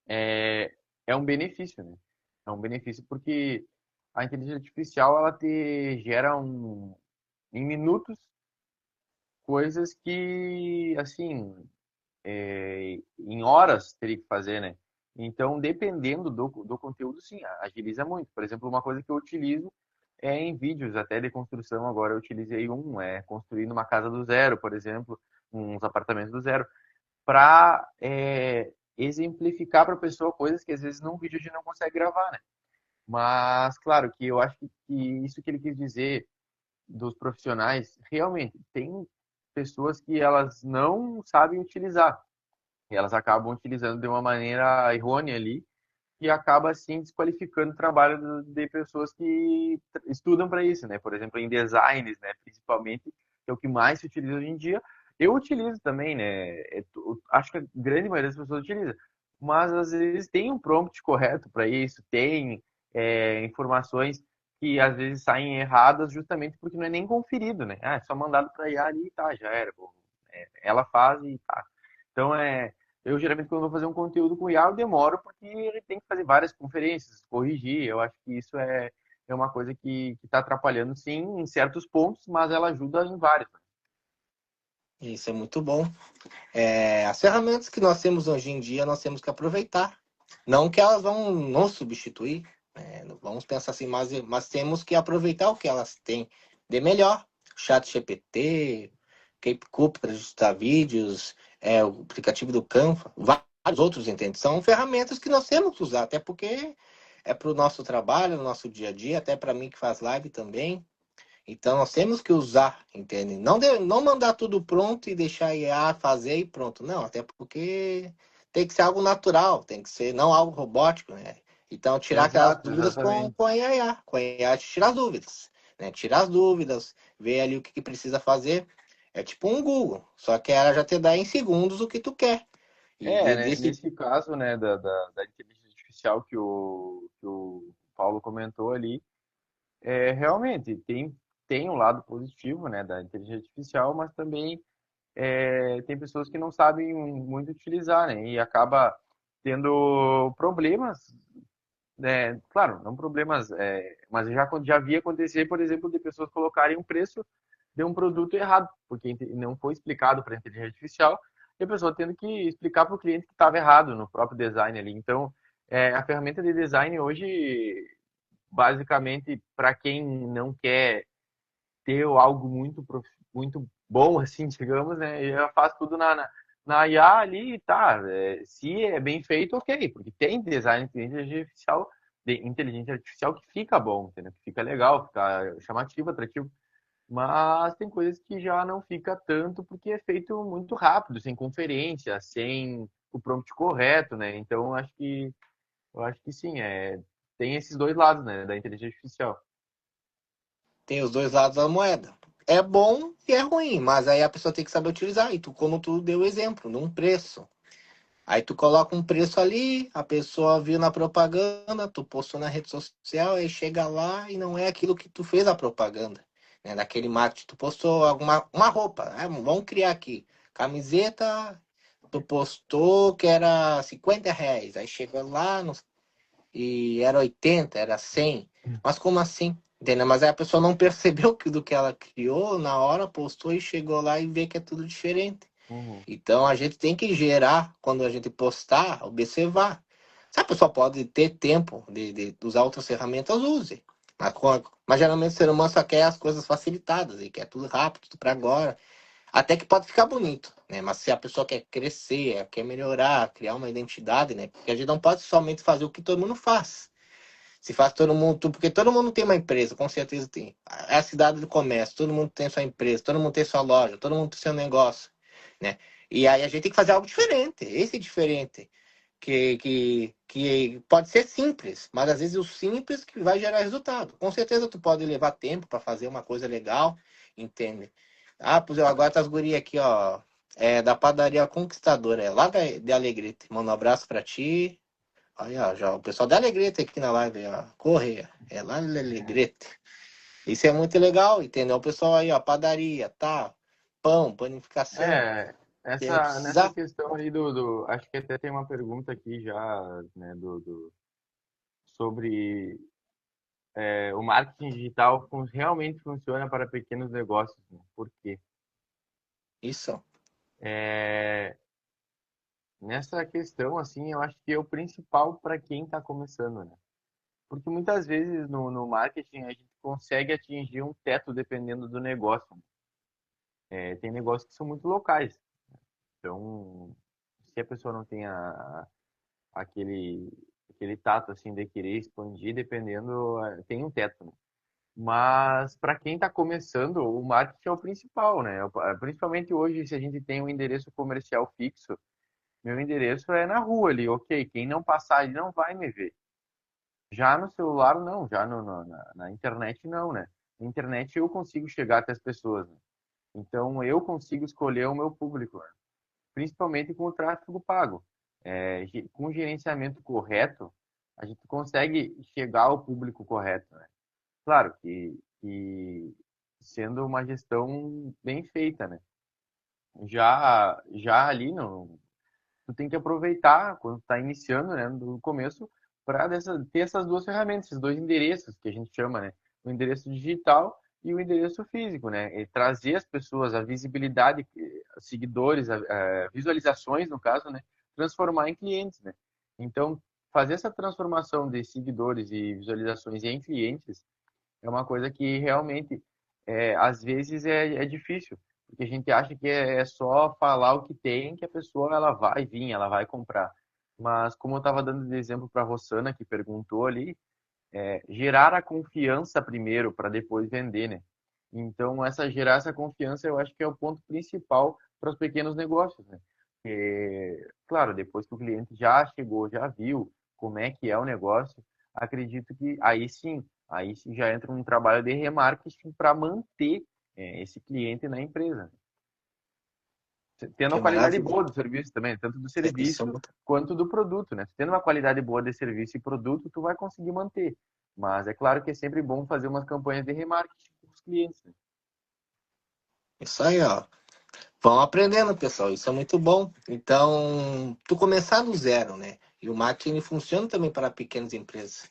é um benefício, né? É um benefício porque a inteligência artificial ela te gera em minutos coisas que assim em horas teria que fazer, né? Então, dependendo do conteúdo, sim, agiliza muito. Por exemplo, uma coisa que eu utilizo é em vídeos até de construção. Agora eu utilizei construindo uma casa do zero, por exemplo, uns apartamentos do zero, para exemplificar para a pessoa coisas que às vezes num vídeo a gente não consegue gravar, né? Mas, claro, que eu acho que isso que ele quis dizer dos profissionais, realmente, tem pessoas que elas não sabem utilizar. E elas acabam utilizando de uma maneira errônea ali e acaba assim desqualificando o trabalho de pessoas que estudam para isso, né? Por exemplo, em designs, né, principalmente, que é o que mais se utiliza hoje em dia. Eu utilizo também, né? Acho que a grande maioria das pessoas utiliza, mas às vezes tem um prompt correto para isso, tem informações que às vezes saem erradas justamente porque não é nem conferido, né? É só mandado para IA ali e tá, já era. Bom, ela faz e tá. Então eu geralmente quando vou fazer um conteúdo com IA eu demoro porque ele tem que fazer várias conferências, corrigir. Eu acho que isso é uma coisa que está atrapalhando sim em certos pontos, mas ela ajuda em vários. Isso é muito bom. As ferramentas que nós temos hoje em dia, nós temos que aproveitar. Não que elas vão nos substituir, vamos pensar assim, mas temos que aproveitar o que elas têm de melhor. Chat GPT, CapeCook para digitar vídeos, o aplicativo do Canva, vários outros, entende? São ferramentas que nós temos que usar, até porque é para o nosso trabalho, no nosso dia a dia, até para mim que faz live também. Então nós temos que usar, entende? Não mandar tudo pronto e deixar a IA fazer e pronto. Não, até porque tem que ser algo natural, tem que ser não algo robótico, né? Então tirar aquelas Exato, dúvidas exatamente. com a IA. Com a IA tirar as dúvidas, né? Tirar as dúvidas, ver ali o que precisa fazer. É tipo um Google, só que ela já te dá em segundos o que tu quer. E Né, desse nesse caso, né, da inteligência artificial que o Paulo comentou ali, realmente tem um lado positivo, né, da inteligência artificial, mas também tem pessoas que não sabem muito utilizar, né? E acaba tendo problemas, né? Claro, não problemas, mas já vi acontecer, por exemplo, de pessoas colocarem um preço de um produto errado, porque não foi explicado para a inteligência artificial, e a pessoa tendo que explicar para o cliente que estava errado no próprio design ali. Então, a ferramenta de design hoje, basicamente, para quem não quer ter algo muito bom, assim, digamos, né? E já faz tudo na IA ali, tá? Se é bem feito, ok, porque tem design de inteligência artificial que fica bom, entendeu? Que fica legal, fica chamativo, atrativo. Mas tem coisas que já não fica tanto porque é feito muito rápido, sem conferência, sem o prompt correto, né? Então eu acho que sim, tem esses dois lados, né, da inteligência artificial. Tem os dois lados da moeda. É bom e é ruim, mas aí a pessoa tem que saber utilizar. E tu, como tu deu o exemplo, num preço. Aí tu coloca um preço ali, a pessoa viu na propaganda, tu postou na rede social, aí chega lá e não é aquilo que tu fez a propaganda. Né? Naquele marketing, tu postou alguma uma roupa, né? Vamos criar aqui. Camiseta, tu postou que era R$ 50. Aí chegou lá e era 80, era 100. Mas como assim? Entendeu? Mas aí a pessoa não percebeu que do que ela criou, na hora postou e chegou lá e vê que é tudo diferente. Uhum. Então a gente tem que gerar, quando a gente postar, observar. Se a pessoa pode ter tempo de usar outras ferramentas, use. Mas geralmente o ser humano só quer as coisas facilitadas e quer tudo rápido, tudo para agora. Até que pode ficar bonito, né? Mas se a pessoa quer crescer, quer melhorar, criar uma identidade, né? Porque a gente não pode somente fazer o que todo mundo faz. Se faz todo mundo, porque todo mundo tem uma empresa, com certeza tem. É a cidade do comércio, todo mundo tem sua empresa, todo mundo tem sua loja, todo mundo tem seu negócio, né? E aí a gente tem que fazer algo diferente, esse é diferente, que pode ser simples, mas às vezes o simples que vai gerar resultado. Com certeza tu pode levar tempo para fazer uma coisa legal, entende? Ah, pois eu agora tá as gurias aqui, ó, da padaria Conquistadora, lá de Alegrete. Manda um abraço para ti. Aí, ó, já, o pessoal da Alegrete aqui na live, ó, Correia, é lá na Alegrete. Isso é muito legal, entendeu? O pessoal aí, ó, padaria, tá, pão, panificação, É, nessa precisar. questão aí acho que até tem uma pergunta aqui já, né, sobre o marketing digital realmente funciona para pequenos negócios, né? Por quê? Isso, É, nessa questão, assim, eu acho que é o principal para quem está começando, né? Porque muitas vezes no marketing a gente consegue atingir um teto dependendo do negócio, né? Tem negócios que são muito locais. Então, se a pessoa não tem aquele, aquele tato assim de querer expandir, dependendo, tem um teto, né? Mas para quem está começando, o marketing é o principal, né? Principalmente hoje, se a gente tem um endereço comercial fixo, meu endereço é na rua ali, ok. Quem não passar ali não vai me ver. Já no celular, não. Já na internet, não, né? Na internet eu consigo chegar até as pessoas, né? Então eu consigo escolher o meu público, né? Principalmente com o tráfego pago. Com o gerenciamento correto, a gente consegue chegar ao público correto, né? Claro que sendo uma gestão bem feita, né? Já ali no, tu tem que aproveitar quando está iniciando, né, no começo, para ter essas duas ferramentas, esses dois endereços que a gente chama, né, o endereço digital e o endereço físico, né, e trazer as pessoas a visibilidade, seguidores, visualizações no caso, né, transformar em clientes, né. Então, fazer essa transformação de seguidores e visualizações em clientes é uma coisa que realmente, às vezes, é difícil, porque a gente acha que é só falar o que tem, que a pessoa ela vai vir, ela vai comprar. Mas, como eu estava dando de exemplo para a Rossana, que perguntou ali, gerar a confiança primeiro, para depois vender, né? Então, gerar essa confiança, eu acho que é o ponto principal para os pequenos negócios, né? Claro, depois que o cliente já chegou, já viu como é que é o negócio, acredito que aí sim já entra um trabalho de remarketing para manter esse cliente na empresa. Tendo que uma qualidade maravilha. boa do serviço também, tanto do Isso, serviço quanto do produto, né? Tendo uma qualidade boa de serviço e produto, tu vai conseguir manter. Mas é claro que é sempre bom fazer umas campanhas de remarketing com os clientes, né? isso aí, ó. Vão aprendendo, pessoal, isso é muito bom. Então, tu começar do zero, né? E o marketing funciona também para pequenas empresas.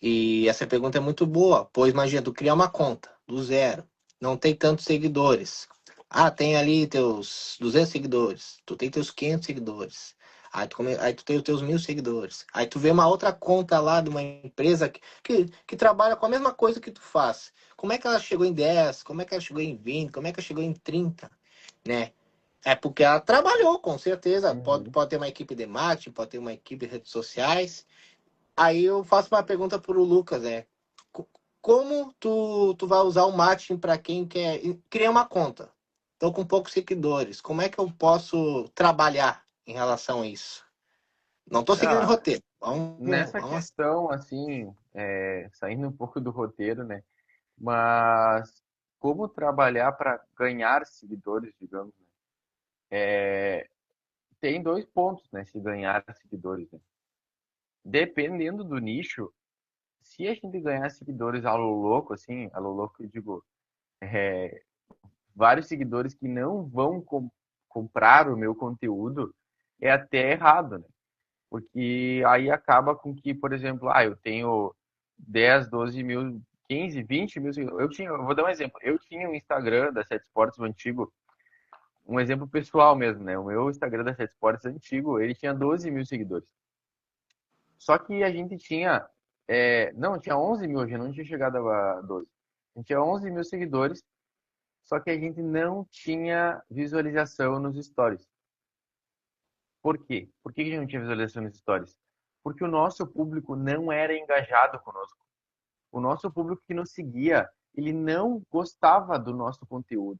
E essa pergunta é muito boa, pois imagina, tu criar uma conta do zero, não tem tantos seguidores. Ah, tem ali teus 200 seguidores, tu tem teus 500 seguidores. Aí tu tem os teus 1.000 seguidores. Aí tu vê uma outra conta lá de uma empresa que trabalha com a mesma coisa que tu faz. Como é que ela chegou em 10? Como é que ela chegou em 20? Como é que ela chegou em 30? Né? É porque ela trabalhou, com certeza. Uhum. Pode ter uma equipe de marketing, pode ter uma equipe de redes sociais. Aí eu faço uma pergunta para o Lucas, co- como tu vai usar o marketing para quem quer criar uma conta? Estou com poucos seguidores. Como é que eu posso trabalhar em relação a isso? Não estou seguindo o Ah, roteiro. Vamos, nessa vamos. questão, assim, saindo um pouco do roteiro, né? Mas como trabalhar para ganhar seguidores, digamos, né? Tem dois pontos, né? Se ganhar seguidores, né? Dependendo do nicho, se a gente ganhar seguidores a lo louco, assim, a lo louco, eu digo, vários seguidores que não vão comprar o meu conteúdo, é até errado, né? Porque aí acaba com que, por exemplo, eu tenho 10, 12 mil, 15, 20 mil seguidores. Eu vou dar um exemplo. Eu tinha um Instagram da Sete Esportes, o antigo, um exemplo pessoal mesmo, né? O meu Instagram da Sete Esportes antigo, ele tinha 12 mil seguidores. Só que a gente tinha, não, tinha 11 mil, a gente não tinha chegado a 12. A gente tinha 11 mil seguidores, só que a gente não tinha visualização nos stories. Por quê? Por que a gente não tinha visualização nos stories? Porque o nosso público não era engajado conosco. O nosso público que nos seguia, ele não gostava do nosso conteúdo.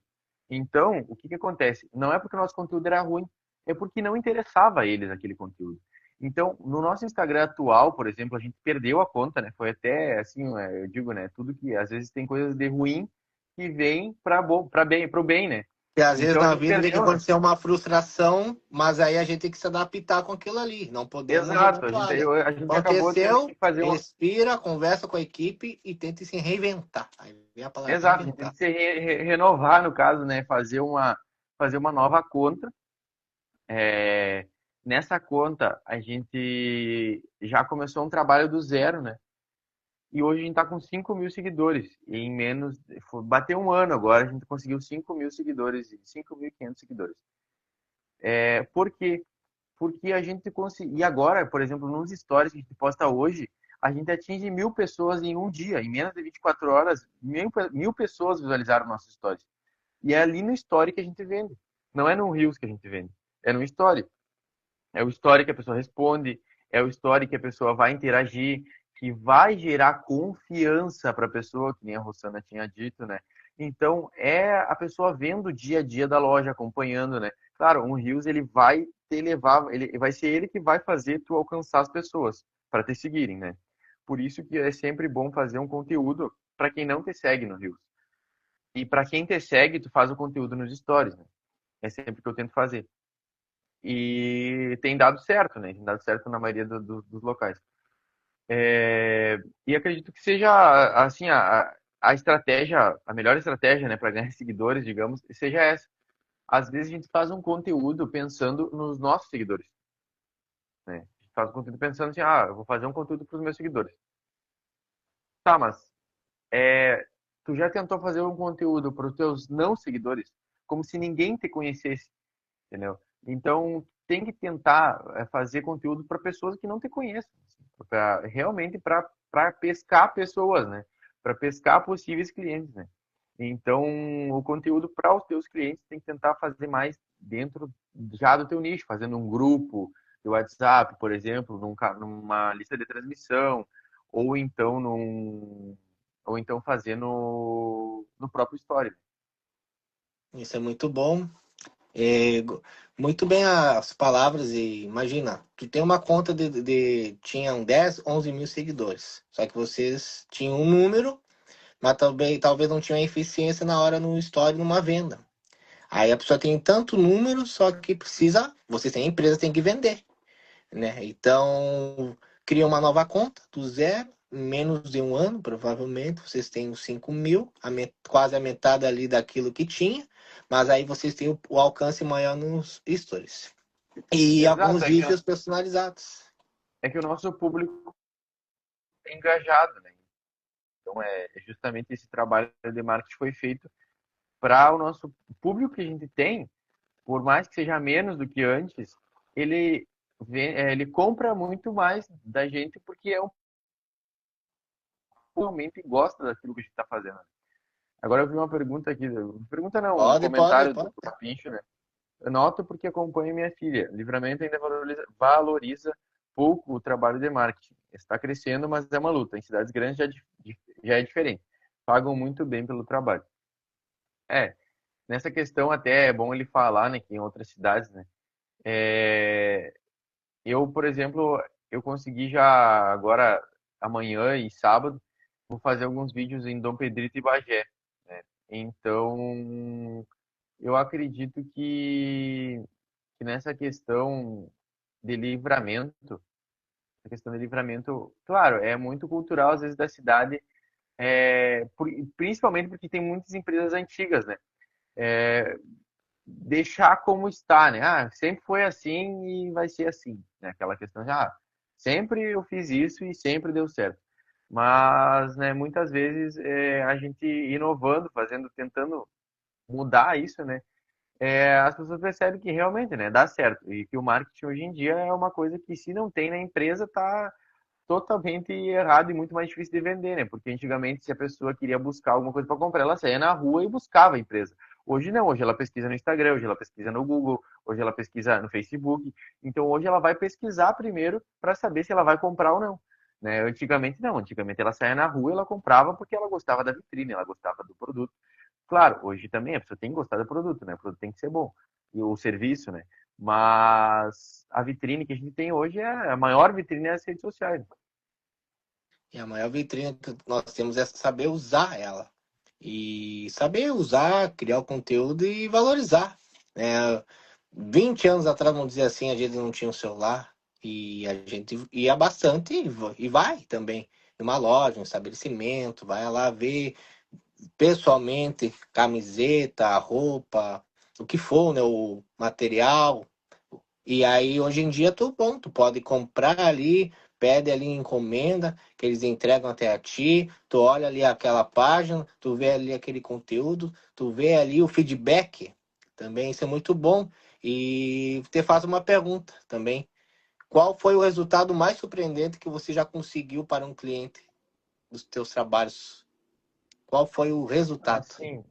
Então, o que que acontece? Não é porque o nosso conteúdo era ruim, é porque não interessava a eles aquele conteúdo. Então, no nosso Instagram atual, por exemplo, a gente perdeu a conta, né? Foi até assim, eu digo, né? Tudo que às vezes tem coisas de ruim que vem para bem, para o bem, né? E às vezes Então a na gente vida tem que perdeu, né? acontecer uma frustração, mas aí a gente tem que se adaptar com aquilo ali. Não podemos jogar a Exato, toalha. a gente acabou tendo Aconteceu, que fazer uma. respira, conversa com a equipe e tente se reinventar. Aí vem a palavra Exato, a gente tem reinventar. que se renovar, no caso, né? Fazer uma nova conta. É, Nessa conta, a gente já começou um trabalho do zero, né? E hoje a gente está com 5 mil seguidores. E em menos. Bateu um ano agora, a gente conseguiu 5 mil seguidores, 5.500 seguidores. Por quê? Porque a gente conseguiu. E agora, por exemplo, nos stories que a gente posta hoje, a gente atinge 1.000 pessoas em um dia. Em menos de 24 horas, mil pessoas visualizaram nossos stories. E é ali no story que a gente vende. Não é no Reels que a gente vende. É no story. É o story que a pessoa responde, é o story que a pessoa vai interagir, que vai gerar confiança para a pessoa, que nem a Rosana tinha dito, né? Então, é a pessoa vendo o dia a dia da loja, acompanhando, né? Claro, um Reels, ele vai te levar, ele vai ser ele que vai fazer tu alcançar as pessoas para te seguirem, né? Por isso que é sempre bom fazer um conteúdo para quem não te segue no Reels. E para quem te segue, tu faz o conteúdo nos stories, né? É sempre o que eu tento fazer. E tem dado certo, né? Tem dado certo na maioria dos locais. E acredito que seja, assim, a estratégia, a melhor estratégia, né, para ganhar seguidores, digamos, seja essa. Às vezes a gente faz um conteúdo pensando nos nossos seguidores, né? A gente faz um conteúdo pensando assim, eu vou fazer um conteúdo para os meus seguidores. Tá, mas tu já tentou fazer um conteúdo para os teus não seguidores, como se ninguém te conhecesse, entendeu? Então, tem que tentar fazer conteúdo para pessoas que não te conhecem, assim, realmente para pescar pessoas, né? Para pescar possíveis clientes, né? Então, o conteúdo para os teus clientes tem que tentar fazer mais dentro já do teu nicho, fazendo um grupo de WhatsApp, por exemplo, numa lista de transmissão, ou então ou então fazer no próprio Story. Isso é muito bom. Muito bem as palavras e imagina, tu tem uma conta tinham 10, 11 mil seguidores. Só que vocês tinham um número, mas talvez não tinham eficiência na hora no story, numa venda. Aí a pessoa tem tanto número, só que precisa, vocês têm empresa, tem que vender, né? Então, cria uma nova conta do zero, em menos de um ano, provavelmente, vocês têm os 5 mil, quase a metade ali daquilo que tinha, mas aí vocês têm o alcance maior nos stories. E alguns Exato, vídeos personalizados. é que o nosso público é engajado, né? Então é justamente esse trabalho de marketing foi feito para o nosso público que a gente tem, por mais que seja menos do que antes, ele ele compra muito mais da gente porque realmente gosta daquilo que a gente está fazendo. Agora eu vi uma pergunta aqui, pergunta não, um Pode, comentário pode. do Pincho, né? Eu noto porque acompanho minha filha. Livramento ainda valoriza pouco o trabalho de marketing. Está crescendo, mas é uma luta. Em cidades grandes já é diferente. Pagam muito bem pelo trabalho. É, nessa questão até é bom ele falar, né, que em outras cidades, né? É, eu, por exemplo, eu consegui já agora, amanhã e sábado, vou fazer alguns vídeos em Dom Pedrito e Bagé, né? Então, eu acredito que nessa a questão de livramento, claro, é muito cultural às vezes da cidade, principalmente porque tem muitas empresas antigas, né? Deixar como está, né? Ah, sempre foi assim e vai ser assim, né? Aquela questão de, sempre eu fiz isso e sempre deu certo. Mas, né, muitas vezes a gente inovando, tentando mudar isso, né? As pessoas percebem que realmente, né, dá certo. E que o marketing hoje em dia é uma coisa que se não tem na empresa, tá totalmente errado e muito mais difícil de vender, né? Porque antigamente, se a pessoa queria buscar alguma coisa para comprar, ela saía na rua e buscava a empresa. Hoje não, hoje ela pesquisa no Instagram, hoje ela pesquisa no Google, hoje ela pesquisa no Facebook. Então hoje ela vai pesquisar primeiro para saber se ela vai comprar ou não. Né? Antigamente não, antigamente ela saía na rua e ela comprava porque ela gostava da vitrine, ela gostava do produto. Claro, hoje também a pessoa tem que gostar do produto, né? O produto tem que ser bom. E o serviço, né? Mas a vitrine que a gente tem hoje a maior vitrine é as redes sociais. E a maior vitrine que nós temos é saber usar ela. E saber usar, criar o conteúdo e valorizar. Né? 20 anos atrás, vamos dizer assim, a gente não tinha um celular. E a gente ia bastante e vai também. Numa loja, um estabelecimento, vai lá ver pessoalmente camiseta, roupa, o que for, né? O material. E aí, hoje em dia, tu pode comprar ali, pede ali encomenda, que eles entregam até a ti, tu olha ali aquela página, tu vê ali aquele conteúdo, tu vê ali o feedback, também isso é muito bom. E te faço uma pergunta também. Qual foi o resultado mais surpreendente que você já conseguiu para um cliente dos teus trabalhos? Qual foi o resultado? Assim,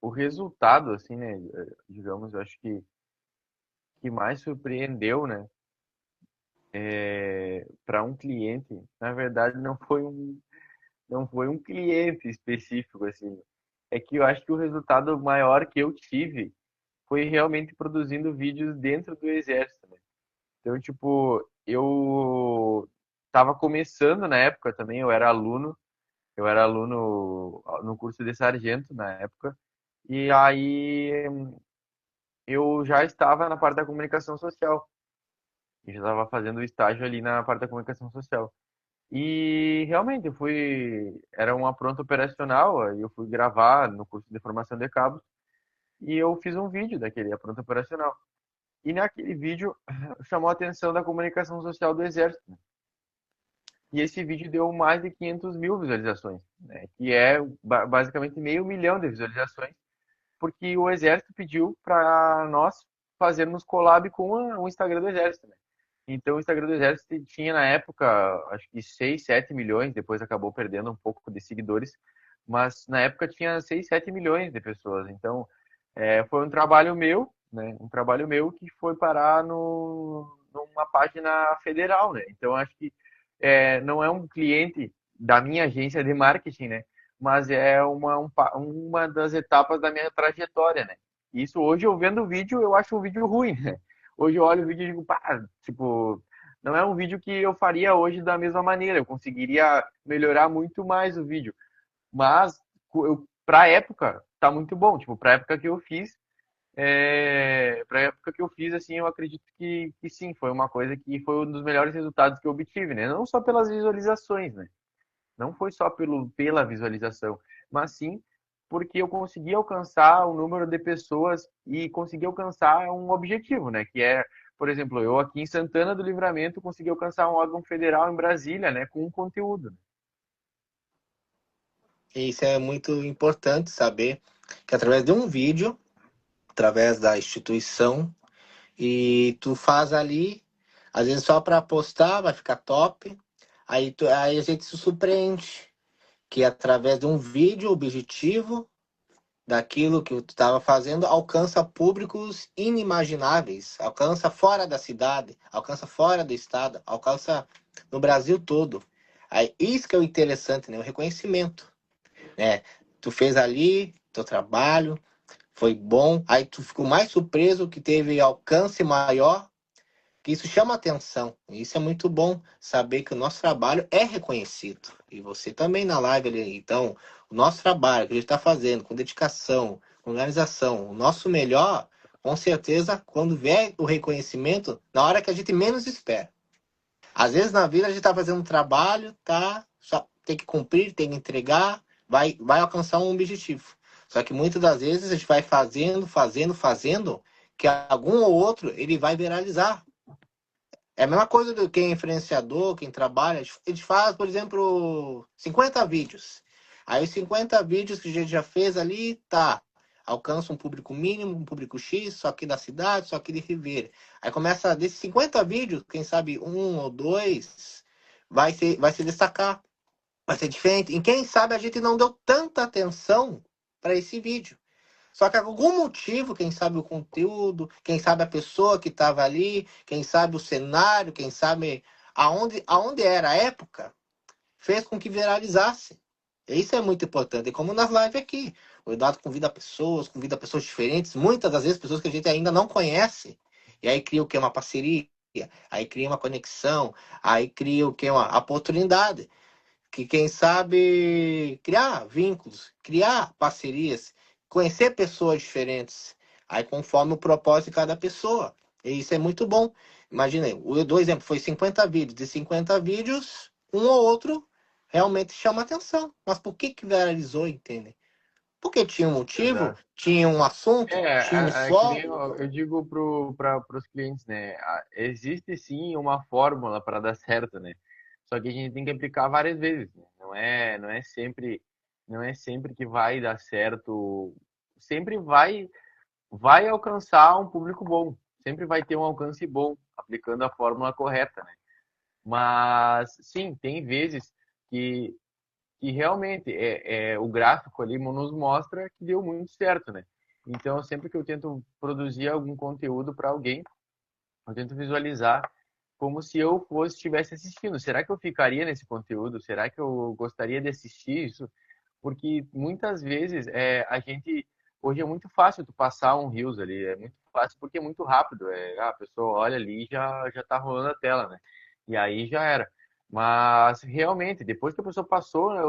o resultado, assim, né, digamos, eu acho que mais surpreendeu, né, para um cliente, na verdade, não foi um cliente específico, assim. É que eu acho que o resultado maior que eu tive foi realmente produzindo vídeos dentro do exército, né? Então, tipo, eu estava começando na época também, eu era aluno no curso de sargento na época, e aí eu já estava na parte da comunicação social. Eu já estava fazendo estágio ali na parte da comunicação social. E realmente era uma pronta operacional, aí eu fui gravar no curso de formação de cabos e eu fiz um vídeo daquele apronto operacional. E naquele vídeo chamou a atenção da comunicação social do Exército. E esse vídeo deu mais de 500 mil visualizações, né? Que é basicamente meio milhão de visualizações, porque o Exército pediu para nós fazermos collab com o Instagram do Exército, né? Então o Instagram do Exército tinha na época, acho que 6, 7 milhões, depois acabou perdendo um pouco de seguidores, mas na época tinha 6, 7 milhões de pessoas. Então foi um trabalho meu, né? Um trabalho meu que foi parar numa página federal, né? Então acho que não é um cliente da minha agência de marketing, né? Mas é uma das etapas da minha trajetória, né? Isso hoje eu vendo o vídeo, eu acho um vídeo ruim, né? Hoje eu olho o vídeo e digo, pá, tipo, não é um vídeo que eu faria hoje da mesma maneira, eu conseguiria melhorar muito mais o vídeo. Mas pra época, tá muito bom. Tipo, pra época que eu fiz, pra época que eu fiz, assim, eu acredito que sim, foi uma coisa que foi um dos melhores resultados que eu obtive, né? Não só pelas visualizações, né? Não foi só pela visualização, mas sim porque eu consegui alcançar o número de pessoas e consegui alcançar um objetivo, né? Que é, por exemplo, eu aqui em Santana do Livramento consegui alcançar um órgão federal em Brasília, né? Com um conteúdo. E isso é muito importante saber que através de um vídeo, através da instituição, e tu faz ali, às vezes só para postar, vai ficar top. Aí a gente se surpreende que através de um vídeo objetivo daquilo que tu estava fazendo alcança públicos inimagináveis, alcança fora da cidade, alcança fora do estado, alcança no Brasil todo. Aí, isso que é o interessante, né? O reconhecimento, né? Tu fez ali teu trabalho, foi bom, aí tu ficou mais surpreso que teve alcance maior, que isso chama atenção. E isso é muito bom, saber que o nosso trabalho é reconhecido. E você também na live ali. Então, o nosso trabalho que a gente está fazendo com dedicação, com organização, o nosso melhor, com certeza, quando vier o reconhecimento, na hora que a gente menos espera. Às vezes na vida a gente está fazendo um trabalho, tá? Só tem que cumprir, tem que entregar, vai alcançar um objetivo. Só que muitas das vezes a gente vai fazendo, que algum ou outro ele vai viralizar. É a mesma coisa do quem é influenciador, quem trabalha. A gente faz, por exemplo, 50 vídeos. Aí os 50 vídeos que a gente já fez ali, tá. Alcança um público mínimo, um público X, só aqui da cidade, só aqui de Ribeira. Aí começa, desses 50 vídeos, quem sabe um ou dois vai se destacar. Vai ser diferente. E quem sabe a gente não deu tanta atenção para esse vídeo. Só que algum motivo, quem sabe o conteúdo, quem sabe a pessoa que estava ali, quem sabe o cenário, quem sabe aonde era a época, fez com que viralizasse. Isso é muito importante. E como nas lives aqui. O Eduardo convida pessoas diferentes, muitas das vezes pessoas que a gente ainda não conhece. E aí cria o que? Uma parceria. Aí cria uma conexão. Aí cria o que? Uma oportunidade que quem sabe criar vínculos, criar parcerias, conhecer pessoas diferentes, aí conforme o propósito de cada pessoa. E isso é muito bom. Imaginei, o do exemplo foi 50 vídeos. De 50 vídeos, um ou outro realmente chama atenção. Mas por que que viralizou, entende? Porque tinha um motivo, Exato. tinha um assunto, tinha um É que nem foco. eu digo para os clientes, né? Existe sim uma fórmula para dar certo, né? Só que a gente tem que aplicar várias vezes, né? Não é sempre que vai dar certo. Sempre vai alcançar um público bom. Sempre vai ter um alcance bom aplicando a fórmula correta, né? Mas sim, tem vezes que realmente o gráfico ali nos mostra que deu muito certo, né? Então, sempre que eu tento produzir algum conteúdo para alguém, eu tento visualizar como se eu fosse estivesse assistindo. Será que eu ficaria nesse conteúdo? Será que eu gostaria de assistir isso? Porque muitas vezes a gente hoje é muito fácil tu passar um reels ali, é muito fácil porque é muito rápido. A pessoa olha ali e já tá rolando a tela, né? E aí já era. Mas realmente, depois que a pessoa passou, né,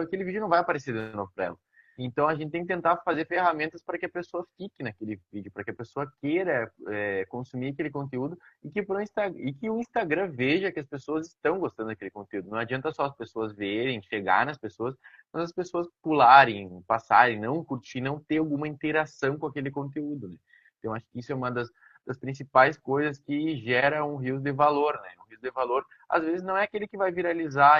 aquele vídeo não vai aparecer de novo para ela. Então a gente tem que tentar fazer ferramentas para que a pessoa fique naquele vídeo, para que a pessoa queira consumir aquele conteúdo e que o Instagram veja que as pessoas estão gostando daquele conteúdo. Não adianta só as pessoas verem, chegar nas pessoas, mas as pessoas pularem, passarem, não curtir, não ter alguma interação com aquele conteúdo, né? Então acho que isso é uma das principais coisas que gera um Reels de valor, né? Um Reels de valor, às vezes não é aquele que vai viralizar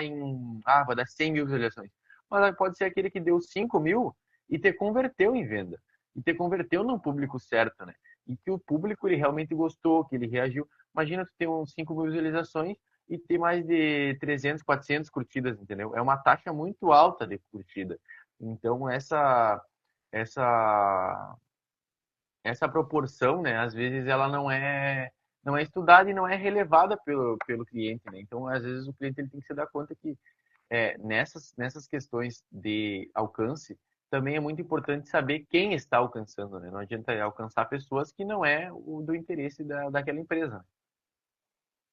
vai dar 100 mil visualizações, mas pode ser aquele que deu 5 mil e te converteu em venda, e te converteu num público certo, né? E que o público ele realmente gostou, que ele reagiu. Imagina tu ter uns 5 mil visualizações e ter mais de 300, 400 curtidas, entendeu? É uma taxa muito alta de curtida. Então, essa, essa proporção, né, às vezes ela não é estudada e não é relevada pelo cliente, né? Então, às vezes o cliente ele tem que se dar conta que nessas questões de alcance, também é muito importante saber quem está alcançando, né? Não adianta alcançar pessoas que não é o do interesse daquela empresa.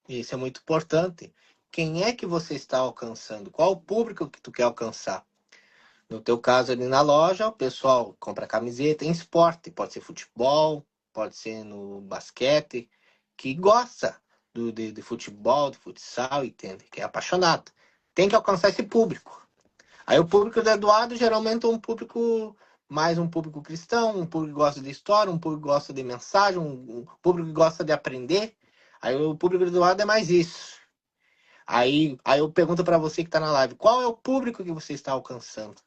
Isso é muito importante. Quem é que você está alcançando? Qual o público que tu quer alcançar? No teu caso ali na loja, o pessoal compra camiseta em esporte, pode ser futebol, pode ser no basquete, que gosta de futebol, de futsal, entende? Que é apaixonado. Tem que alcançar esse público. Aí o público do Eduardo geralmente é um público mais um público cristão, um público que gosta de história, um público que gosta de mensagem, um público que gosta de aprender. Aí o público do Eduardo é mais isso. Aí eu pergunto para você que está na live, qual é o público que você está alcançando?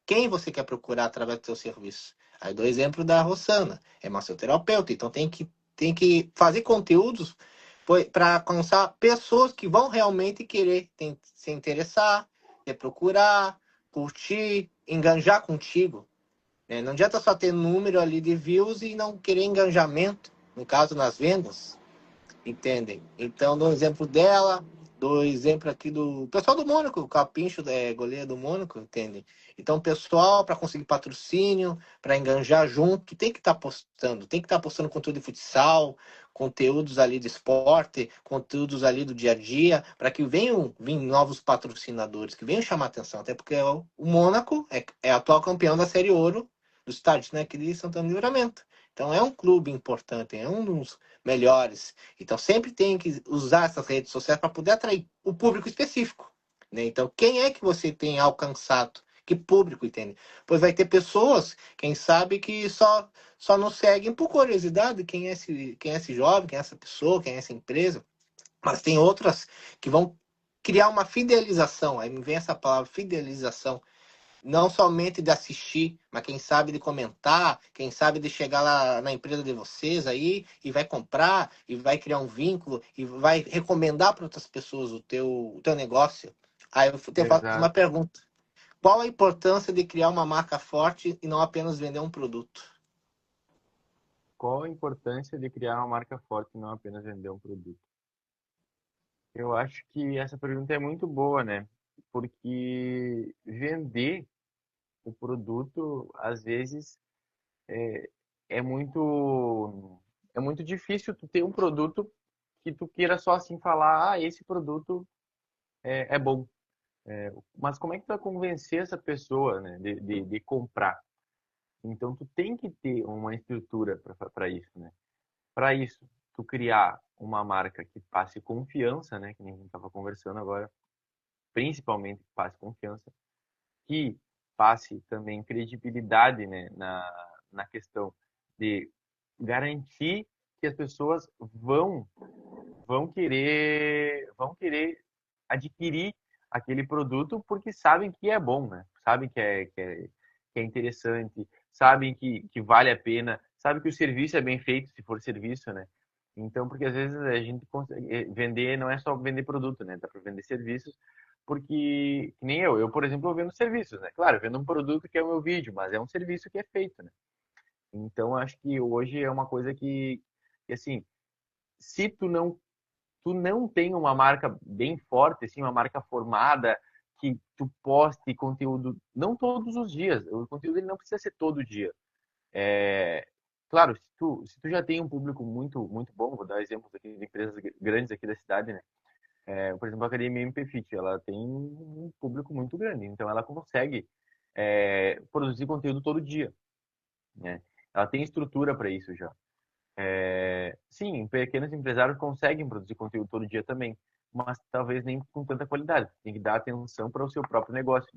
Quem você quer procurar através do seu serviço? Aí dou exemplo da Rossana, é massoterapeuta, então tem que tem que fazer conteúdos para alcançar pessoas que vão realmente querer se interessar, procurar, curtir, enganjar contigo. Né? Não adianta só ter número ali de views e não querer engajamento, no caso nas vendas. Entendem? Então, dou um exemplo dela, dou um exemplo aqui do pessoal do Mônaco, o Capincho é goleiro do Mônaco, entendem? Então, o pessoal, para conseguir patrocínio, para enganjar junto, tem que estar postando, tem que estar postando conteúdo de futsal, conteúdos ali de esporte, conteúdos ali do dia a dia, para que venham vir novos patrocinadores, que venham chamar atenção, até porque o Mônaco é atual campeão da Série Ouro do estádio, né, aqui de Santana do Livramento. Então, é um clube importante, é um dos melhores. Então, sempre tem que usar essas redes sociais para poder atrair o público específico. Né? Então, quem é que você tem alcançado? Que público, entende? Pois vai ter pessoas, quem sabe, que só não seguem por curiosidade quem é esse jovem, quem é essa pessoa, quem é essa empresa. Mas tem outras que vão criar uma fidelização. Aí me vem essa palavra, fidelização, não somente de assistir, mas quem sabe de comentar, quem sabe de chegar lá na empresa de vocês aí e vai comprar, e vai criar um vínculo, e vai recomendar para outras pessoas o teu negócio. Aí eu te faço uma Exato. pergunta. Qual a importância de criar uma marca forte e não apenas vender um produto? Qual a importância de criar uma marca forte e não apenas vender um produto? Eu acho que essa pergunta é muito boa, né? Porque vender o produto, às vezes, é muito difícil tu ter um produto que tu queira só assim falar, ah, esse produto é bom. Mas como é que tu vai convencer essa pessoa, né, de comprar? Então, tu tem que ter uma estrutura para isso, né? Para isso, tu criar uma marca que passe confiança, né, que nem a gente estava conversando agora, principalmente que passe confiança, que passe também credibilidade, né, na questão de garantir que as pessoas vão querer adquirir aquele produto porque sabem que é bom, né? Sabem que é interessante, sabem que vale a pena, sabem que o serviço é bem feito, se for serviço, né? Então, porque às vezes a gente consegue vender, não é só vender produto, né? Dá para vender serviços, porque que nem eu, por exemplo, eu vendo serviços, né? Claro, eu vendo um produto que é o meu vídeo, mas é um serviço que é feito, né? Então, acho que hoje é uma coisa que assim, se tu não tem uma marca bem forte, assim, uma marca formada, que tu poste conteúdo, não todos os dias, o conteúdo ele não precisa ser todo dia. É, claro, se tu já tem um público muito, muito bom, vou dar exemplos aqui de empresas grandes aqui da cidade, né? Por exemplo, a Academia MP Fit, ela tem um público muito grande, então ela consegue produzir conteúdo todo dia, né? Ela tem estrutura para isso já. Sim, pequenos empresários conseguem produzir conteúdo todo dia também, mas talvez nem com tanta qualidade. Tem que dar atenção para o seu próprio negócio.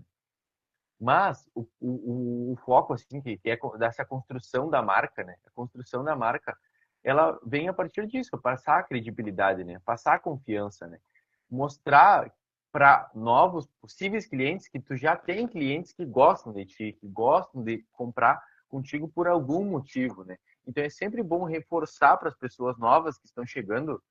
Mas o foco, assim, que é dessa construção da marca, né? A construção da marca, ela vem a partir disso, passar a credibilidade, né? Passar a confiança, né? Mostrar para novos possíveis clientes que tu já tem clientes que gostam de ti, que gostam de comprar contigo por algum motivo, né? Então é sempre bom reforçar para as pessoas novas que estão chegando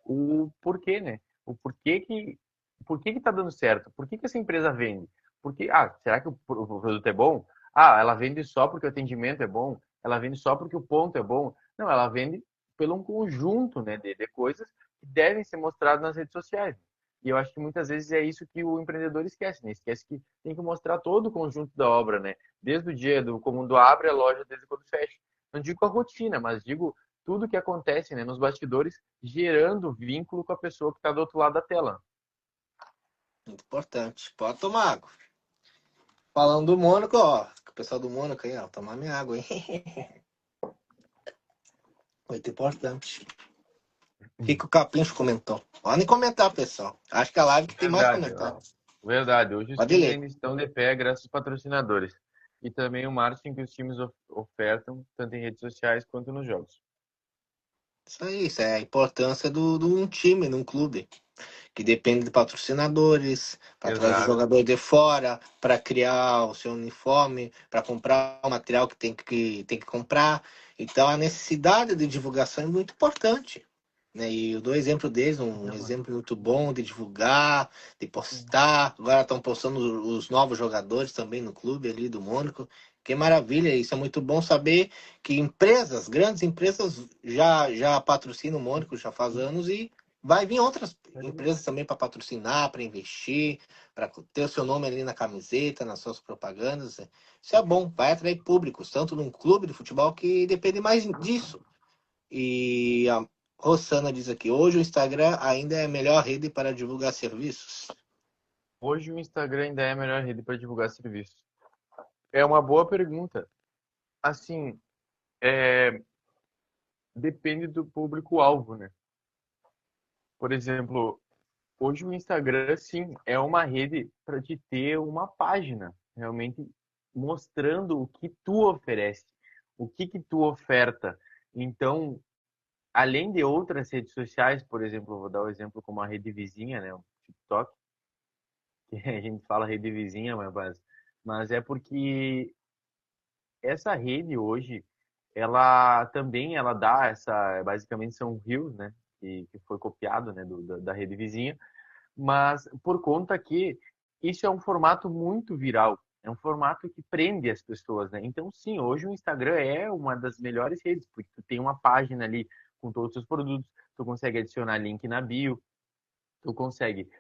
o porquê, né? O por que que tá dando certo? Por que que essa empresa vende? Porque, será que o produto é bom? Ela vende só porque o atendimento é bom? Ela vende só porque o ponto é bom? Não, ela vende pelo um conjunto, né, de coisas que devem ser mostradas nas redes sociais. E eu acho que muitas vezes é isso que o empreendedor esquece, né? Esquece que tem que mostrar todo o conjunto da obra, né? Desde o dia do quando abre a loja, desde quando fecha. Não digo a rotina, mas digo tudo que acontece, né, nos bastidores, gerando vínculo com a pessoa que está do outro lado da tela. Muito importante. Pode tomar água. Falando do Mônaco, ó. O pessoal do Mônaco aí, ó. Tomar minha água, hein? Muito importante. O que o Capincho comentou? Podem comentar, pessoal. Acho que a live que tem mais Verdade, ó. comentários. Verdade. Hoje os Pode times ler. ainda estão de pé graças aos patrocinadores. E também o marketing que os times ofertam, tanto em redes sociais quanto nos jogos. Isso é a importância de um time, de um clube. Que depende de patrocinadores, para trazer Exato. jogador de fora, para criar o seu uniforme, para comprar o material que tem que comprar. Então a necessidade de divulgação é muito importante. Né? E eu dou exemplo deles, um exemplo muito bom de divulgar, de postar. Agora estão postando os novos jogadores também no clube ali do Mônaco. Que maravilha, isso é muito bom saber que empresas, grandes empresas, já patrocinam o Mônaco já faz anos e vai vir outras empresas também para patrocinar, para investir, para ter o seu nome ali na camiseta, nas suas propagandas. Isso é bom, vai atrair públicos, tanto num clube de futebol que depende mais disso. E a Rosana diz aqui, hoje o Instagram ainda é a melhor rede para divulgar serviços? Hoje o Instagram ainda é a melhor rede para divulgar serviços. É uma boa pergunta. Assim, depende do público-alvo, né? Por exemplo, hoje o Instagram, sim, é uma rede para te ter uma página, realmente mostrando o que tu oferece, o que tu oferta. Então, além de outras redes sociais, por exemplo, vou dar o exemplo como a rede vizinha, né, o TikTok, que a gente fala rede vizinha, mas é porque essa rede hoje, ela também ela dá essa, basicamente são reels, né, que foi copiado, né, da rede vizinha, mas por conta que isso é um formato muito viral, é um formato que prende as pessoas, né? Então, sim, hoje o Instagram é uma das melhores redes, porque tu tem uma página ali com todos os produtos, tu consegue adicionar link na bio, tu consegue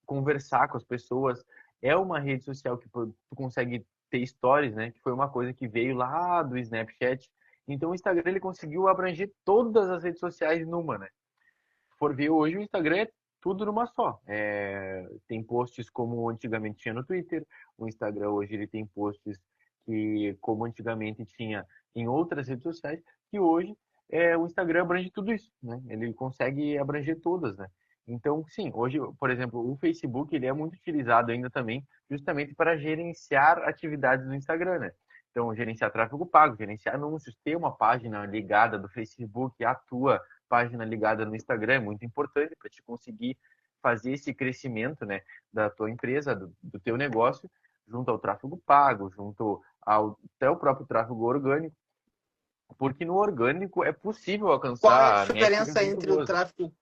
conversar com as pessoas, é uma rede social que tu consegue ter stories, né? Que foi uma coisa que veio lá do Snapchat. Então, o Instagram ele conseguiu abranger todas as redes sociais numa, né? For ver hoje, o Instagram é tudo numa só. Tem posts como antigamente tinha no Twitter, o Instagram hoje ele tem posts que, como antigamente tinha em outras redes sociais, que hoje o Instagram abrange tudo isso, né? Ele consegue abranger todas, né? Então, sim, hoje, por exemplo, o Facebook ele é muito utilizado ainda também justamente para gerenciar atividades do Instagram, né? Então, gerenciar tráfego pago, gerenciar anúncios, ter uma página ligada do Facebook à tua página ligada no Instagram é muito importante para te conseguir fazer esse crescimento, né, da tua empresa, do teu negócio, junto ao tráfego pago, junto ao até o próprio tráfego orgânico, porque no orgânico é possível Qual é a alcançar métricas diferença muito entre o boas. tráfego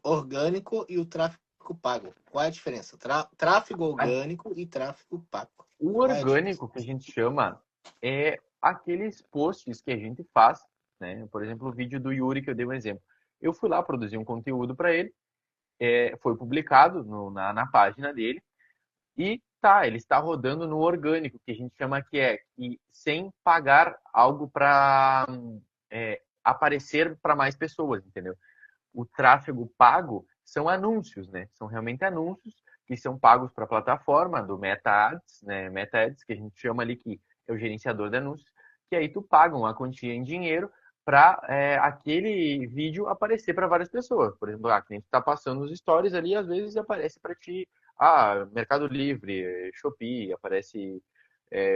orgânico e o tráfego pago? Qual é a diferença? Tráfego orgânico e tráfego pago. O Qual é a diferença? orgânico que a gente chama é aqueles posts que a gente faz, né? Por exemplo, o vídeo do Yuri que eu dei um exemplo. Eu fui lá produzir um conteúdo para ele, foi publicado na página dele e tá, ele está rodando no orgânico, que a gente chama que sem pagar algo para aparecer para mais pessoas, entendeu? O tráfego pago são anúncios, né? São realmente anúncios que são pagos para a plataforma do Meta Ads, né? Meta Ads, que a gente chama ali que é o gerenciador de anúncios, que aí tu paga uma quantia em dinheiro para aquele vídeo aparecer para várias pessoas. Por exemplo, que nem tu tá passando os stories ali, às vezes aparece para ti, Mercado Livre, Shopee, aparece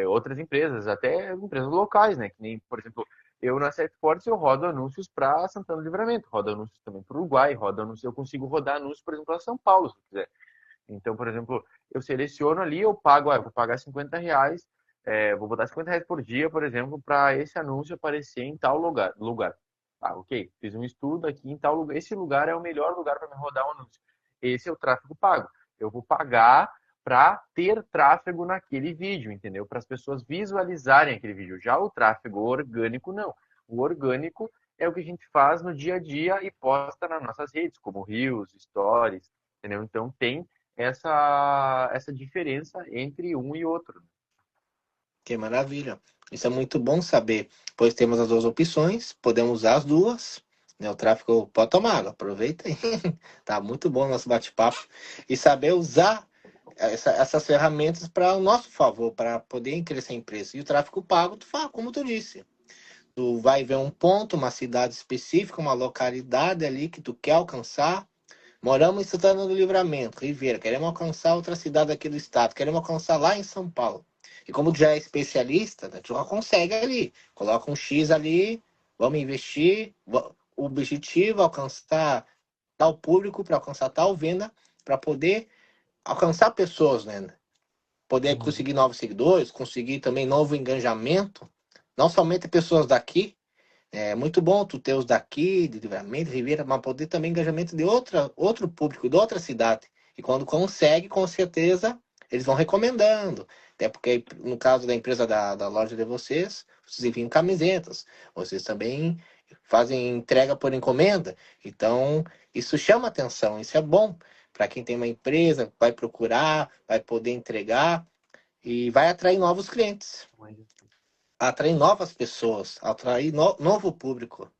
outras empresas, até empresas locais, né? Que nem, por exemplo, eu na Sete Fortes eu rodo anúncios para Santana do Livramento, rodo anúncios também para o Uruguai, rodo anúncios, eu consigo rodar anúncios, por exemplo, para São Paulo, se quiser. Então, por exemplo, eu seleciono ali, eu pago, eu vou pagar R$ 50, vou botar R$ 50 por dia, por exemplo, para esse anúncio aparecer em tal lugar. Ok, fiz um estudo aqui em tal lugar, esse lugar é o melhor lugar para me rodar um anúncio. Esse é o tráfego pago. Eu vou pagar para ter tráfego naquele vídeo, entendeu? Para as pessoas visualizarem aquele vídeo. Já o tráfego orgânico, não. O orgânico é o que a gente faz no dia a dia e posta nas nossas redes, como Reels, Stories, entendeu? Então tem essa diferença entre um e outro. Que maravilha. Isso é muito bom saber, pois temos as duas opções, podemos usar as duas. Né? O tráfego pode tomar, aproveita aí. Tá muito bom o nosso bate-papo. E saber usar essas ferramentas para o nosso favor, para poder crescer a empresa. E o tráfego pago, tu fala, como tu disse. Tu vai ver um ponto, uma cidade específica, uma localidade ali que tu quer alcançar. Moramos em Santana do Livramento, Ribeira. Queremos alcançar outra cidade aqui do estado. Queremos alcançar lá em São Paulo. E como tu já é especialista, né, tu já consegue ali. Coloca um X ali, vamos investir. O objetivo é alcançar tal público, para alcançar tal venda, para poder alcançar pessoas, né? Poder conseguir novos seguidores, conseguir também novo engajamento, Não somente pessoas daqui, é muito bom tu ter os daqui, de Livramento, Ribeira, mas poder também engajamento de outro público, de outra cidade. E quando consegue, com certeza, eles vão recomendando. Até porque, no caso da empresa da loja de vocês enviam camisetas. Vocês também fazem entrega por encomenda. Então, isso chama atenção, isso é bom. Para quem tem uma empresa, vai procurar, vai poder entregar e vai atrair novos clientes, atrair novas pessoas, atrair novo público.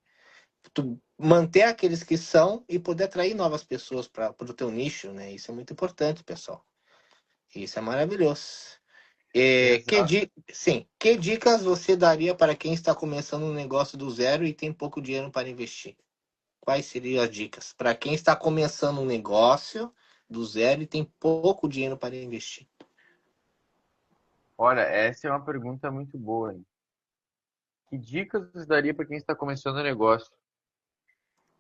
Tu manter aqueles que são e poder atrair novas pessoas para o teu nicho, né? Isso é muito importante, pessoal. Isso é maravilhoso. Exato. Sim, que dicas você daria para quem está começando um negócio do zero e tem pouco dinheiro para investir? Quais seriam as dicas para quem está começando um negócio do zero e tem pouco dinheiro para investir? Olha, essa é uma pergunta muito boa, hein? Que dicas você daria para quem está começando o negócio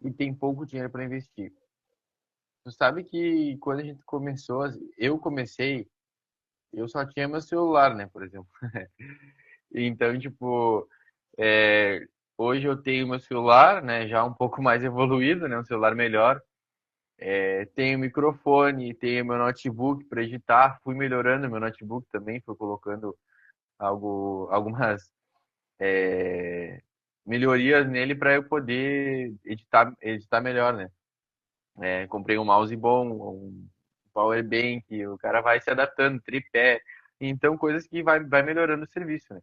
e tem pouco dinheiro para investir? Tu sabe que quando a gente começou, eu comecei, eu só tinha meu celular, né, por exemplo. Então, tipo, é, hoje eu tenho meu celular, né, já um pouco mais evoluído, né, um celular melhor. Tenho microfone, tenho meu notebook para editar. Fui melhorando meu notebook também, fui colocando algumas melhorias nele para eu poder editar melhor, né? Comprei um mouse bom, um power bank, o cara vai se adaptando, tripé, então coisas que vai melhorando o serviço, né?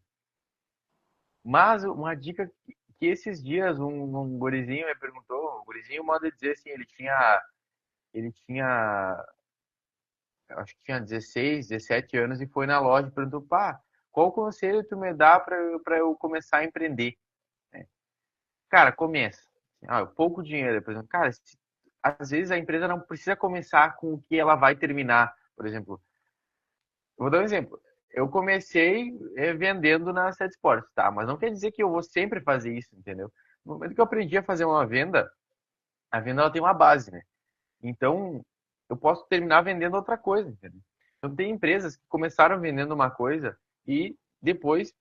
Mas uma dica que esses dias um gurizinho me perguntou, um gurizinho modo de dizer assim, ele tinha acho que tinha 16, 17 anos e foi na loja e perguntou, pá, qual conselho tu me dá para eu começar a empreender? Cara, começa. Pouco dinheiro, por exemplo. Cara, às vezes a empresa não precisa começar com o que ela vai terminar. Por exemplo, eu vou dar um exemplo. Eu comecei vendendo na Set Sports, tá? Mas não quer dizer que eu vou sempre fazer isso, entendeu? No momento que eu aprendi a fazer uma venda, a venda ela tem uma base, né? Então, eu posso terminar vendendo outra coisa, entendeu? Então, tem empresas que começaram vendendo uma coisa e depois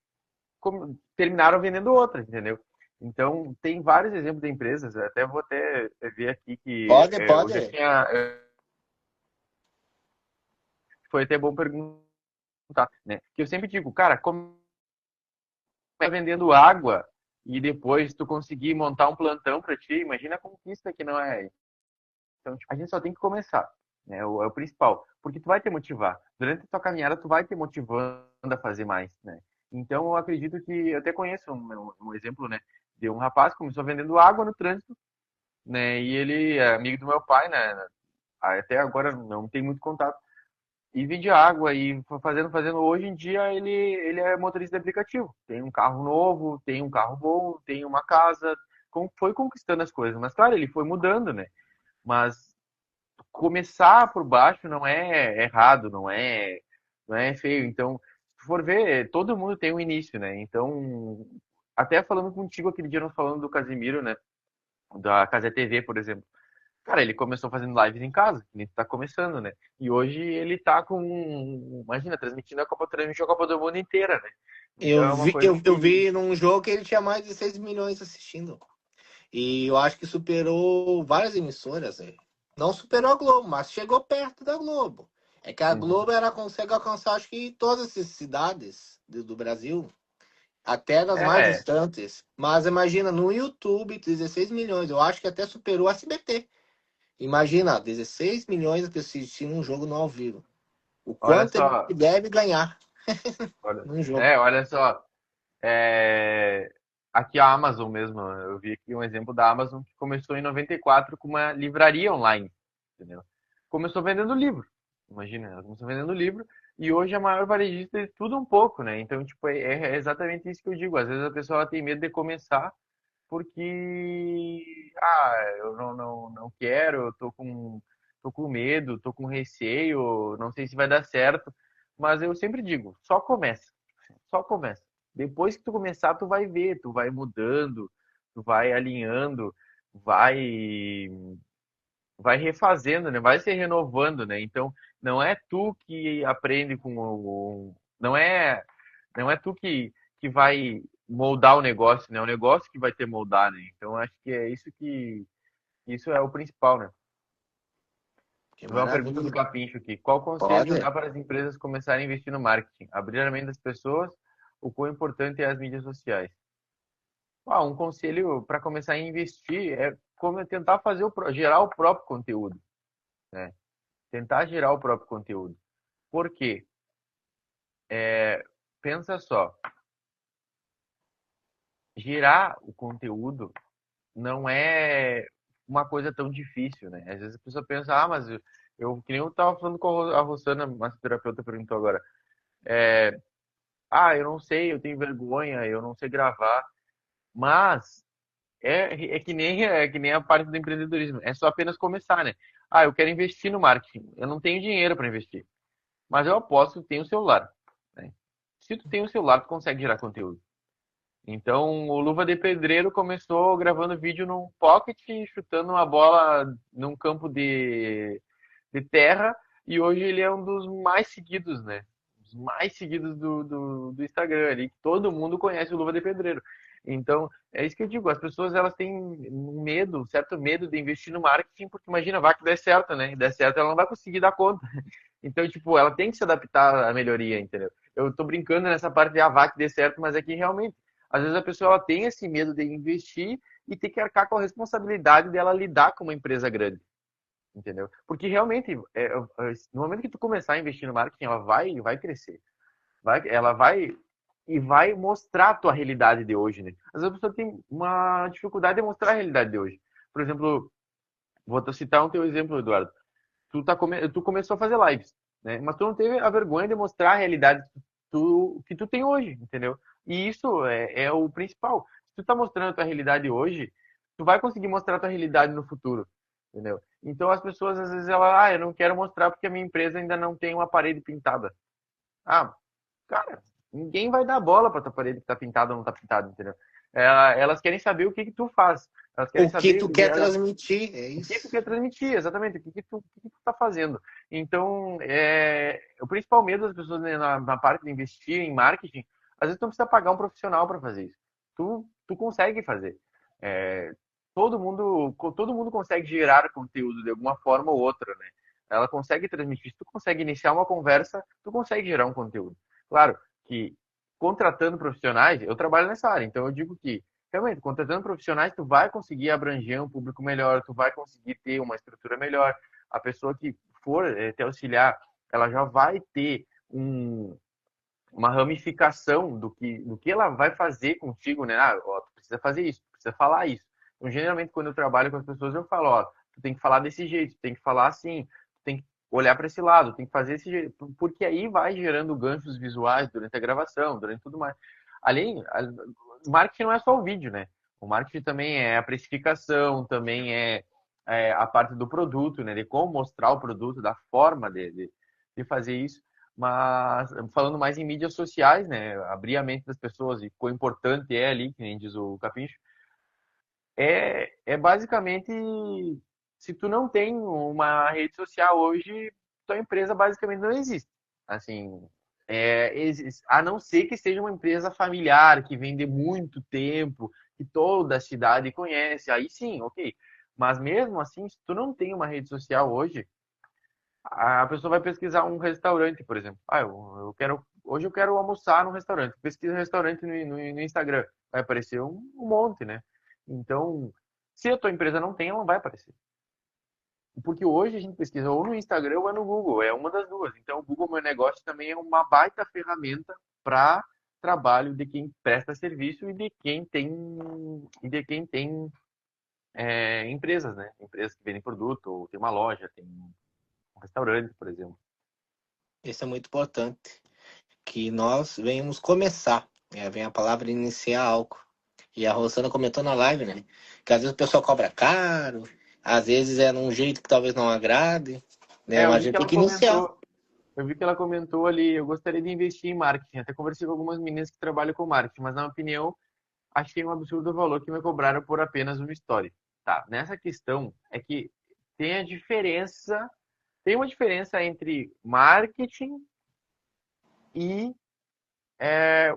terminaram vendendo outra, entendeu? Então, tem vários exemplos de empresas, até ver aqui que Pode, eu já pode. tinha. Foi até bom perguntar, né? Que eu sempre digo, cara, como é vendendo água e depois tu conseguir montar um plantão para ti, imagina a conquista que não é. Então, tipo, a gente só tem que começar, né? É o principal, porque tu vai te motivar. Durante a tua caminhada, tu vai te motivando a fazer mais, né? Então, eu acredito que eu até conheço um exemplo, né? De um rapaz que começou vendendo água no trânsito, né? E ele é amigo do meu pai, né? Até agora não tem muito contato. E vendia água e foi fazendo. Hoje em dia ele é motorista de aplicativo. Tem um carro novo, tem um carro bom, tem uma casa. Foi conquistando as coisas. Mas, claro, ele foi mudando, né? Mas começar por baixo não é errado, não é feio. Então, se for ver, todo mundo tem um início, né? Então, até falando contigo aquele dia nós falando do Casimiro, né? Da Casa TV, por exemplo. Cara, ele começou fazendo lives em casa, ele tá começando, né? E hoje ele tá imagina, transmitindo a Copa do Mundo inteira, né? Então Eu é uma vi, coisa eu que, vi num jogo que ele tinha mais de 6 milhões assistindo. E eu acho que superou várias emissoras, né? Não superou a Globo, mas chegou perto da Globo. É que a uhum. Globo ela consegue alcançar, acho que todas as cidades do Brasil, até das mais É, distantes. Mas imagina, no YouTube, 16 milhões. Eu acho que até superou o SBT. Imagina, 16 milhões de pessoas assistindo um jogo no ao vivo. O olha quanto ele só, deve ganhar olha, num jogo. olha só, é, aqui a Amazon mesmo, eu vi aqui um exemplo da Amazon que começou em 94 com uma livraria online, entendeu? Começou vendendo livro, imagina, ela começou vendendo livro e hoje a maior varejista de tudo um pouco, né? Então, tipo, é exatamente isso que eu digo. Às vezes a pessoa ela tem medo de começar porque eu não quero, eu tô com medo, tô com receio, não sei se vai dar certo, mas eu sempre digo, só começa. Só começa. Depois que tu começar, tu vai ver, tu vai mudando, tu vai alinhando, vai vai refazendo, né? Vai se renovando, né? Então, não é tu que aprende com o não é tu que vai moldar o negócio, né? O negócio que vai ter moldar, né? Então acho que é isso é o principal, né? Que Vou ver uma pergunta do maravilha. Capincho aqui. Qual conselho Pode? dá para as empresas começarem a investir no marketing? Abrir a mente das pessoas? O quão importante é as mídias sociais? Um conselho para começar a investir é como tentar fazer gerar o próprio conteúdo, né? Tentar gerar o próprio conteúdo. Por quê? Pensa só, gerar o conteúdo não é uma coisa tão difícil, né? Às vezes a pessoa pensa, mas que nem eu tava falando com a Rosana, massoterapeuta, perguntou agora, eu não sei, eu tenho vergonha, eu não sei gravar, mas é que nem a parte do empreendedorismo, é só apenas começar, né? Eu quero investir no marketing, eu não tenho dinheiro para investir, mas eu aposto que tem um celular, né? Se tu tem um celular, tu consegue gerar conteúdo. Então, o Luva de Pedreiro começou gravando vídeo num pocket, chutando uma bola num campo de terra, e hoje ele é um dos mais seguidos, né? Os mais seguidos do Instagram ali, que todo mundo conhece o Luva de Pedreiro. Então, é isso que eu digo, as pessoas elas têm medo, certo medo de investir no marketing, porque imagina, vai que der certo, né? Der certo, ela não vai conseguir dar conta. Então, tipo, ela tem que se adaptar à melhoria, entendeu? Eu tô brincando nessa parte de vá que dê certo, mas é que realmente às vezes a pessoa ela tem esse medo de investir e ter que arcar com a responsabilidade dela lidar com uma empresa grande, entendeu? Porque realmente, no momento que tu começar a investir no marketing, ela vai crescer. Ela vai e vai mostrar a tua realidade de hoje, né? Às vezes a pessoa tem uma dificuldade de mostrar a realidade de hoje. Por exemplo, vou te citar um teu exemplo, Eduardo. Tu começou a fazer lives, né? Mas tu não teve a vergonha de mostrar a realidade que tu tem hoje, entendeu? E isso é o principal. Se tu tá mostrando a tua realidade hoje, tu vai conseguir mostrar a tua realidade no futuro, entendeu? Então as pessoas às vezes eu não quero mostrar porque a minha empresa ainda não tem uma parede pintada. Ah, cara, ninguém vai dar bola pra tua parede que tá pintada ou não tá pintada, entendeu? Elas querem saber o que que tu faz. Elas querem O que saber tu quer transmitir, é o que tu isso. quer transmitir, exatamente, o que tu tá fazendo. Então, o principal medo das pessoas, né, na parte de investir em marketing, às vezes tu não precisa pagar um profissional para fazer isso. Tu consegue fazer. É, todo mundo consegue gerar conteúdo de alguma forma ou outra, né? Ela consegue transmitir. Se tu consegue iniciar uma conversa, tu consegue gerar um conteúdo. Claro que contratando profissionais, eu trabalho nessa área, então eu digo que realmente, contratando profissionais, tu vai conseguir abranger um público melhor, tu vai conseguir ter uma estrutura melhor. A pessoa que for te auxiliar, ela já vai ter uma ramificação do que ela vai fazer contigo, né? Tu precisa fazer isso, tu precisa falar isso. Então, geralmente, quando eu trabalho com as pessoas, eu falo, tu tem que falar desse jeito, tu tem que falar assim, tu tem que olhar para esse lado, tem que fazer esse jeito, porque aí vai gerando ganchos visuais durante a gravação, durante tudo mais. Além, marketing não é só o vídeo, né? O marketing também é a precificação, também é a parte do produto, né? De como mostrar o produto, da forma de fazer isso. Mas falando mais em mídias sociais, né? Abrir a mente das pessoas e quão importante é ali, que nem diz o Capincho, é basicamente se tu não tem uma rede social hoje, tua empresa basicamente não existe. Assim, a não ser que seja uma empresa familiar que vem de muito tempo, que toda a cidade conhece, aí sim, ok. Mas mesmo assim, se tu não tem uma rede social hoje, a pessoa vai pesquisar um restaurante, por exemplo. Hoje eu quero almoçar num restaurante. Pesquisa restaurante no Instagram. Vai aparecer um monte, né? Então, se a tua empresa não tem, ela não vai aparecer. Porque hoje a gente pesquisa ou no Instagram ou é no Google, é uma das duas. Então, o Google Meu Negócio também é uma baita ferramenta para trabalho de quem presta serviço e de quem tem empresas, né? Empresas que vendem produto, ou tem uma loja, tem um restaurante, por exemplo. Isso é muito importante. Que nós venhamos começar. Vem a palavra iniciar algo. E a Rosana comentou na live, né? Que às vezes o pessoal cobra caro, às vezes é num jeito que talvez não agrade, né? Eu Mas a vi que gente tem ela que iniciar. comentou, eu vi que ela comentou ali, eu gostaria de investir em marketing. Até conversei com algumas meninas que trabalham com marketing, mas na minha opinião, achei um absurdo o valor que me cobraram por apenas uma história. Tá, nessa questão é que tem a diferença, tem uma diferença entre marketing e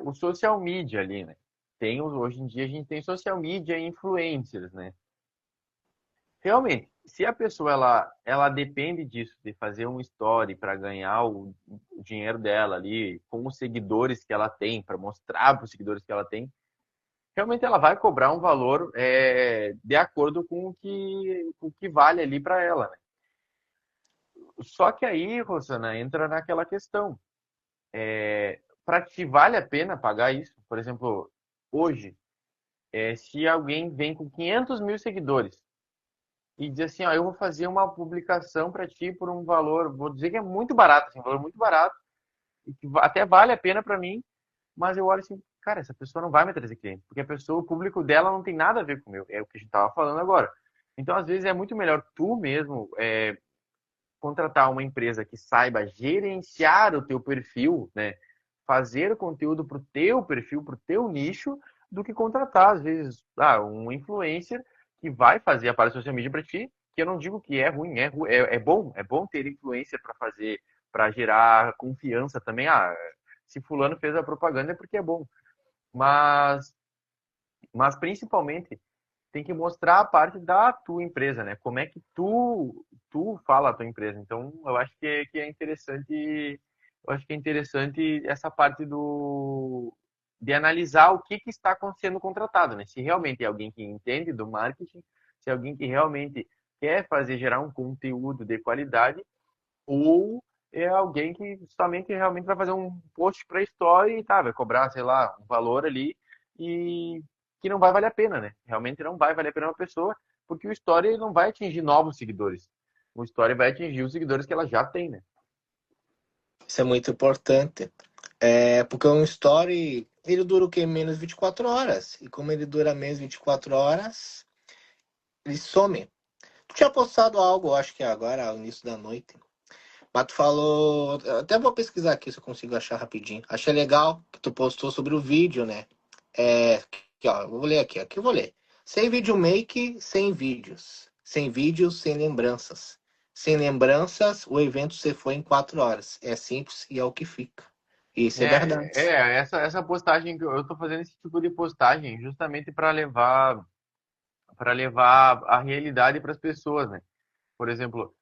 o social media ali, né? hoje em dia a gente tem social media e influencers, né? Realmente, se a pessoa ela depende disso, de fazer um story para ganhar o dinheiro dela ali, com os seguidores que ela tem, para mostrar para os seguidores que ela tem, realmente ela vai cobrar um valor de acordo com o que vale ali para ela, né? Só que aí, Rosana, entra naquela questão. Para ti vale a pena pagar isso? Por exemplo, hoje, se alguém vem com 500 mil seguidores e diz assim, ó, eu vou fazer uma publicação para ti por um valor, vou dizer que é muito barato, assim, um valor muito barato, e que até vale a pena para mim, mas eu olho assim, cara, essa pessoa não vai me trazer cliente, porque a pessoa, o público dela não tem nada a ver com o meu, é o que a gente tava falando agora. Então, às vezes, é muito melhor tu mesmo contratar uma empresa que saiba gerenciar o teu perfil, né? Fazer conteúdo para o teu perfil, para o teu nicho, do que contratar, às vezes, um influencer que vai fazer a parte social media para ti, que eu não digo que é ruim, é bom ter influencer para fazer, para gerar confiança também. Se fulano fez a propaganda é porque é bom. Mas, mas principalmente tem que mostrar a parte da tua empresa, né? Como é que tu fala a tua empresa. Então, eu acho que é interessante, eu acho que é interessante essa parte do de analisar o que está sendo contratado, né? Se realmente é alguém que entende do marketing, se é alguém que realmente quer fazer gerar um conteúdo de qualidade, ou é alguém que somente realmente vai fazer um post para story e tá, vai cobrar, sei lá, um valor ali e que não vai valer a pena, né? Realmente não vai valer a pena uma pessoa, porque o story não vai atingir novos seguidores. O story vai atingir os seguidores que ela já tem, né? Isso é muito importante. Porque um story, ele dura o quê? Menos 24 horas. E como ele dura menos 24 horas, ele some. Tu tinha postado algo, acho que agora, ao início da noite. Mas tu falou. Eu até vou pesquisar aqui se eu consigo achar rapidinho. Achei legal que tu postou sobre o vídeo, né? Aqui, ó, eu vou ler aqui, aqui eu vou ler. Sem vídeo make, sem vídeos. Sem vídeos, sem lembranças. Sem lembranças, o evento se foi em 4 horas. É simples e é o que fica. Isso é verdade. Essa postagem que eu tô fazendo esse tipo de postagem justamente para levar a realidade para as pessoas, né? Por exemplo,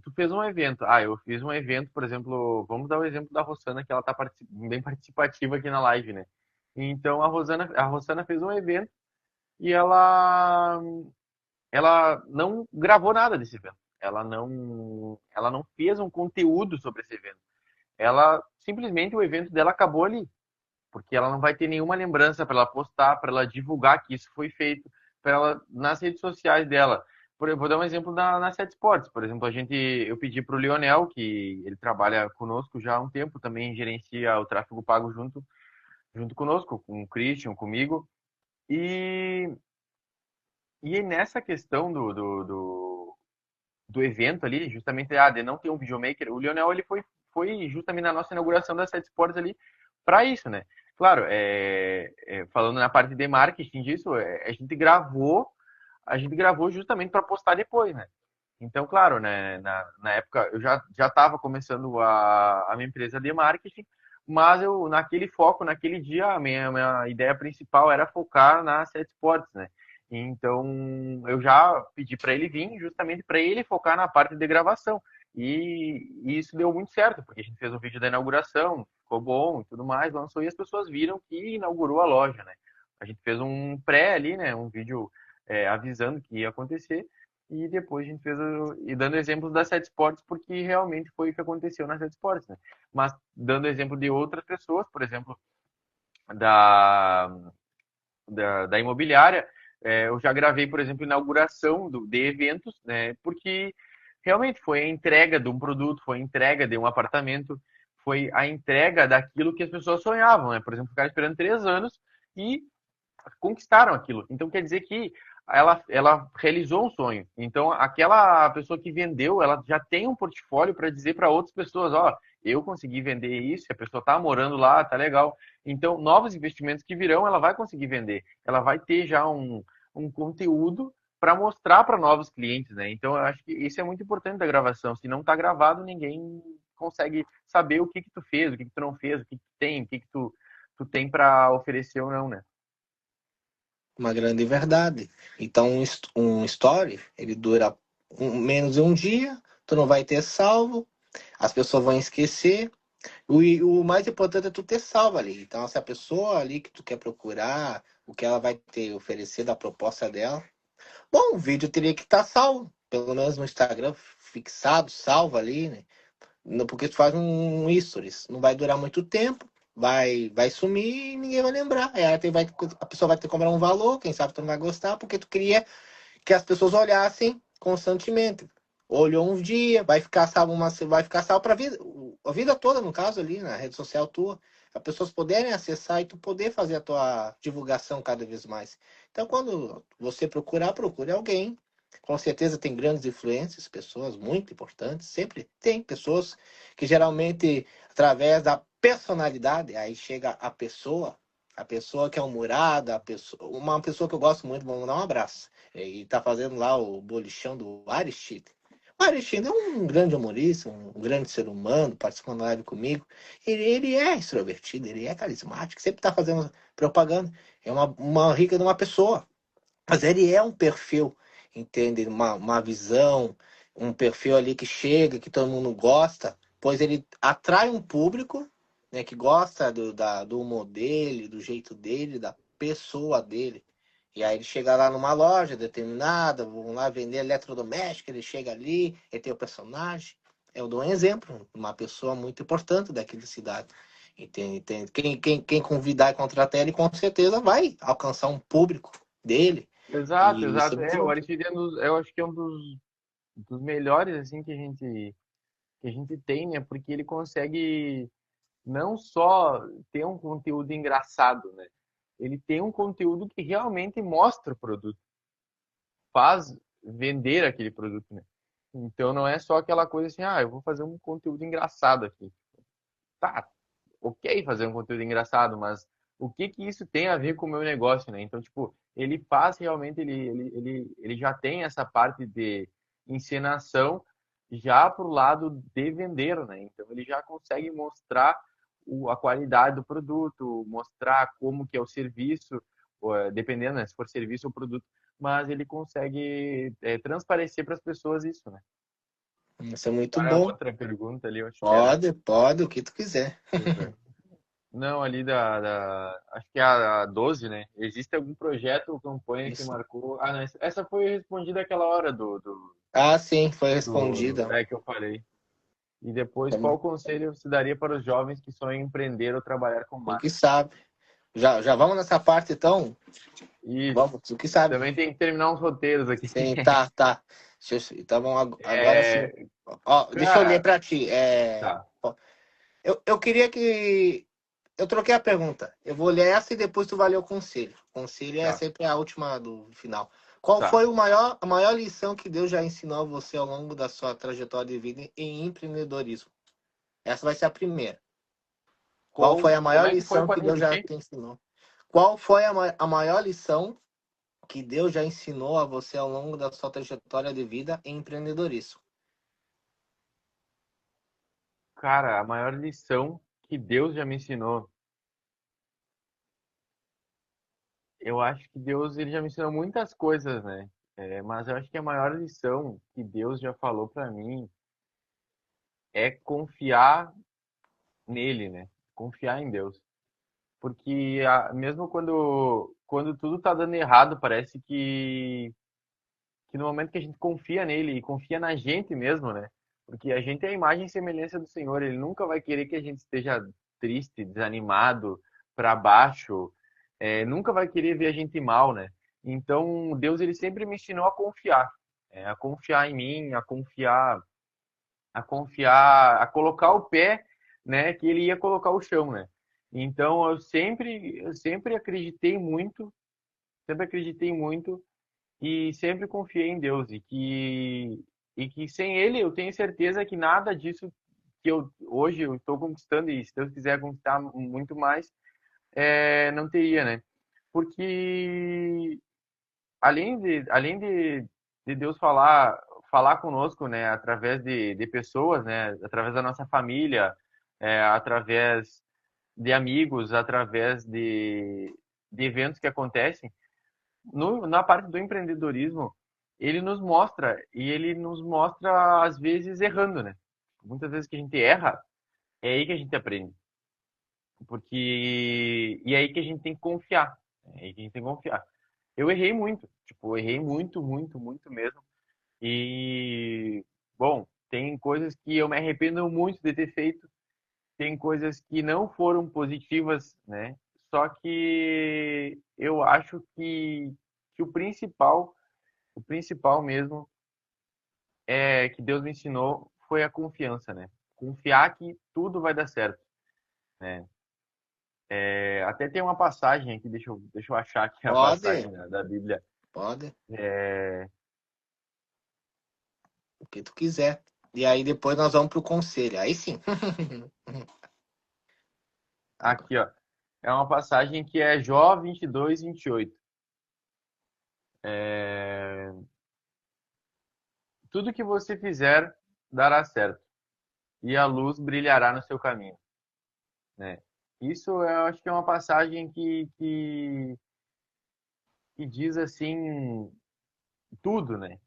tu fez um evento. Eu fiz um evento, por exemplo, vamos dar o exemplo da Rosana, que ela tá bem participativa aqui na live, né? Então a Rosana fez um evento e ela não gravou nada desse evento. Ela não fez um conteúdo sobre esse evento. Ela simplesmente o evento dela acabou ali, porque ela não vai ter nenhuma lembrança para ela postar, para ela divulgar que isso foi feito, para ela nas redes sociais dela. Vou dar um exemplo na Set Sports, por exemplo, eu pedi para o Lionel, que ele trabalha conosco já há um tempo, também gerencia o tráfego pago junto conosco, com o Christian, comigo, e, e nessa questão do evento ali, justamente, de não ter um videomaker, o Lionel ele foi justamente na nossa inauguração da Set Sports ali para isso, né? Claro, falando na parte de marketing disso, a gente gravou justamente para postar depois, né? Então, claro, né, na época eu já estava começando a minha empresa de marketing, mas eu naquele foco, naquele dia, a minha ideia principal era focar na Set Sports, né? Então, eu já pedi para ele vir justamente para ele focar na parte de gravação. E isso deu muito certo, porque a gente fez o vídeo da inauguração, ficou bom e tudo mais, lançou e as pessoas viram que inaugurou a loja, né? A gente fez um pré ali, né? Um vídeo avisando que ia acontecer. E depois a gente fez e dando exemplos da Set Sports, porque realmente foi o que aconteceu na Set Sports, né? Mas dando exemplo de outras pessoas, por exemplo, da, da imobiliária, eu já gravei, por exemplo, inauguração de eventos, né? Porque realmente foi a entrega de um produto, foi a entrega de um apartamento, foi a entrega daquilo que as pessoas sonhavam, né? Por exemplo, ficaram esperando 3 anos e conquistaram aquilo. Então quer dizer que ela realizou um sonho. Então aquela pessoa que vendeu, ela já tem um portfólio para dizer para outras pessoas, ó, eu consegui vender isso, a pessoa está morando lá, tá legal. Então novos investimentos que virão, ela vai conseguir vender. Ela vai ter já um conteúdo para mostrar para novos clientes, né? Então eu acho que isso é muito importante da gravação. Se não está gravado, ninguém consegue saber o que tu fez, o que tu não fez, o que tu tem, o que tu tu tem para oferecer ou não, né? Uma grande verdade. Então, um story, ele dura menos de um dia, tu não vai ter salvo, as pessoas vão esquecer. O mais importante é tu ter salvo ali. Então, se a pessoa ali que tu quer procurar, o que ela vai te oferecer da proposta dela, bom, o vídeo teria que estar salvo, pelo menos no Instagram, fixado, salvo ali, né? Porque tu faz um stories, não vai durar muito tempo, vai sumir e ninguém vai lembrar. Aí a pessoa vai ter que comprar um valor, quem sabe tu não vai gostar, porque tu queria que as pessoas olhassem constantemente. Olhou um dia, vai ficar salvo para a vida toda, no caso ali, na rede social tua. As pessoas poderem acessar e tu poder fazer a tua divulgação cada vez mais. Então, quando você procurar, procure alguém. Com certeza tem grandes influências, pessoas muito importantes. Sempre tem pessoas que geralmente, através da personalidade, aí chega a pessoa que é humorada, uma pessoa que eu gosto muito, vamos dar um abraço. E tá fazendo lá o bolichão do Aristide. O Aristide é um grande humorista, um grande ser humano, participando da live comigo. Ele é extrovertido, ele é carismático, sempre tá fazendo propaganda. É uma rica de uma pessoa. Mas ele é um perfil, entende? Uma visão, um perfil ali que chega, que todo mundo gosta, pois ele atrai um público, né, que gosta do humor dele, do jeito dele, da pessoa dele. E aí ele chega lá numa loja determinada, vão lá vender eletrodoméstico, ele chega ali, ele tem o personagem. Eu dou um exemplo, uma pessoa muito importante daquela cidade. Entende? Entende? Quem convidar e contratar ele, com certeza vai alcançar um público dele. Exato, E isso é exato. muito O bom. Aristide eu acho que é um dos melhores assim que a gente tem, né? Porque ele consegue não só ter um conteúdo engraçado, né? Ele tem um conteúdo que realmente mostra o produto, faz vender aquele produto, né? Então não é só aquela coisa assim, eu vou fazer um conteúdo engraçado aqui. Tá, ok fazer um conteúdo engraçado, mas o que que isso tem a ver com o meu negócio, né? Então, tipo, ele faz realmente, ele já tem essa parte de encenação já pro lado de vender, né? Então, ele já consegue mostrar a qualidade do produto, mostrar como que é o serviço, dependendo, né, se for serviço ou produto, mas ele consegue transparecer para as pessoas isso, né? Isso é muito Agora, a bom. outra pergunta ali, eu acho que era. Pode, o que tu quiser. Não, ali acho que é a 12, né? Existe algum projeto ou campanha que Isso. marcou. Ah, não, essa foi respondida aquela hora Ah, sim, foi respondida. que eu falei. E depois, Também. qual conselho você daria para os jovens que sonham em empreender ou trabalhar com Tu que marketing? sabe. Já vamos nessa parte, então? Isso. Vamos, tu que sabe. Também tem que terminar uns roteiros aqui. Sim, tá. Então, agora sim. É, Ó, deixa eu ler cara, pra ti. tá, Ó, eu queria que... Eu troquei a pergunta. Eu vou ler essa e depois tu vai ler o conselho. O conselho é tá, sempre a última do final. Qual tá. foi a maior lição que Deus já ensinou a você ao longo da sua trajetória de vida em empreendedorismo? Essa vai ser a primeira. Qual foi a Como maior é que foi? lição que Pode Deus já repetir? te ensinou? Qual foi a maior lição que Deus já ensinou a você ao longo da sua trajetória de vida em empreendedorismo? Cara, a maior lição que Deus já me ensinou. Eu acho que Deus ele já me ensinou muitas coisas, né? Mas eu acho que a maior lição que Deus já falou para mim é confiar nele, né? Confiar em Deus. Porque mesmo quando tudo tá dando errado, parece que no momento que a gente confia nele e confia na gente mesmo, né? Porque a gente é a imagem e semelhança do Senhor, ele nunca vai querer que a gente esteja triste, desanimado, para baixo, nunca vai querer ver a gente mal, né? Então, Deus ele sempre me ensinou a confiar em mim, a colocar o pé, né, que ele ia colocar o chão, né? Então, eu sempre acreditei muito e sempre confiei em Deus e que sem Ele eu tenho certeza que nada disso que hoje eu estou conquistando e se Deus quiser conquistar muito mais, não teria, né? Porque além de Deus falar conosco, né, através de pessoas, né, através da nossa família, através de amigos, através de eventos que acontecem, na parte do empreendedorismo, ele nos mostra às vezes errando, né? Muitas vezes que a gente erra, é aí que a gente aprende. E é aí que a gente tem que confiar. É aí que a gente tem que confiar. Eu errei muito, tipo, eu errei muito, muito, muito mesmo. E, bom, tem coisas que eu me arrependo muito de ter feito, tem coisas que não foram positivas, né? Só que eu acho que o principal mesmo que Deus me ensinou foi a confiança, né? Confiar que tudo vai dar certo, né? Até tem uma passagem aqui, deixa eu achar aqui a Pode, passagem da Bíblia. pode, É, o que tu quiser. E aí depois nós vamos pro conselho. Aí sim. Agora. aqui, ó. É uma passagem que é Jó 22, 28. É, tudo que você fizer dará certo, e a luz brilhará no seu caminho, né? Isso eu acho que é uma passagem que diz assim tudo, né?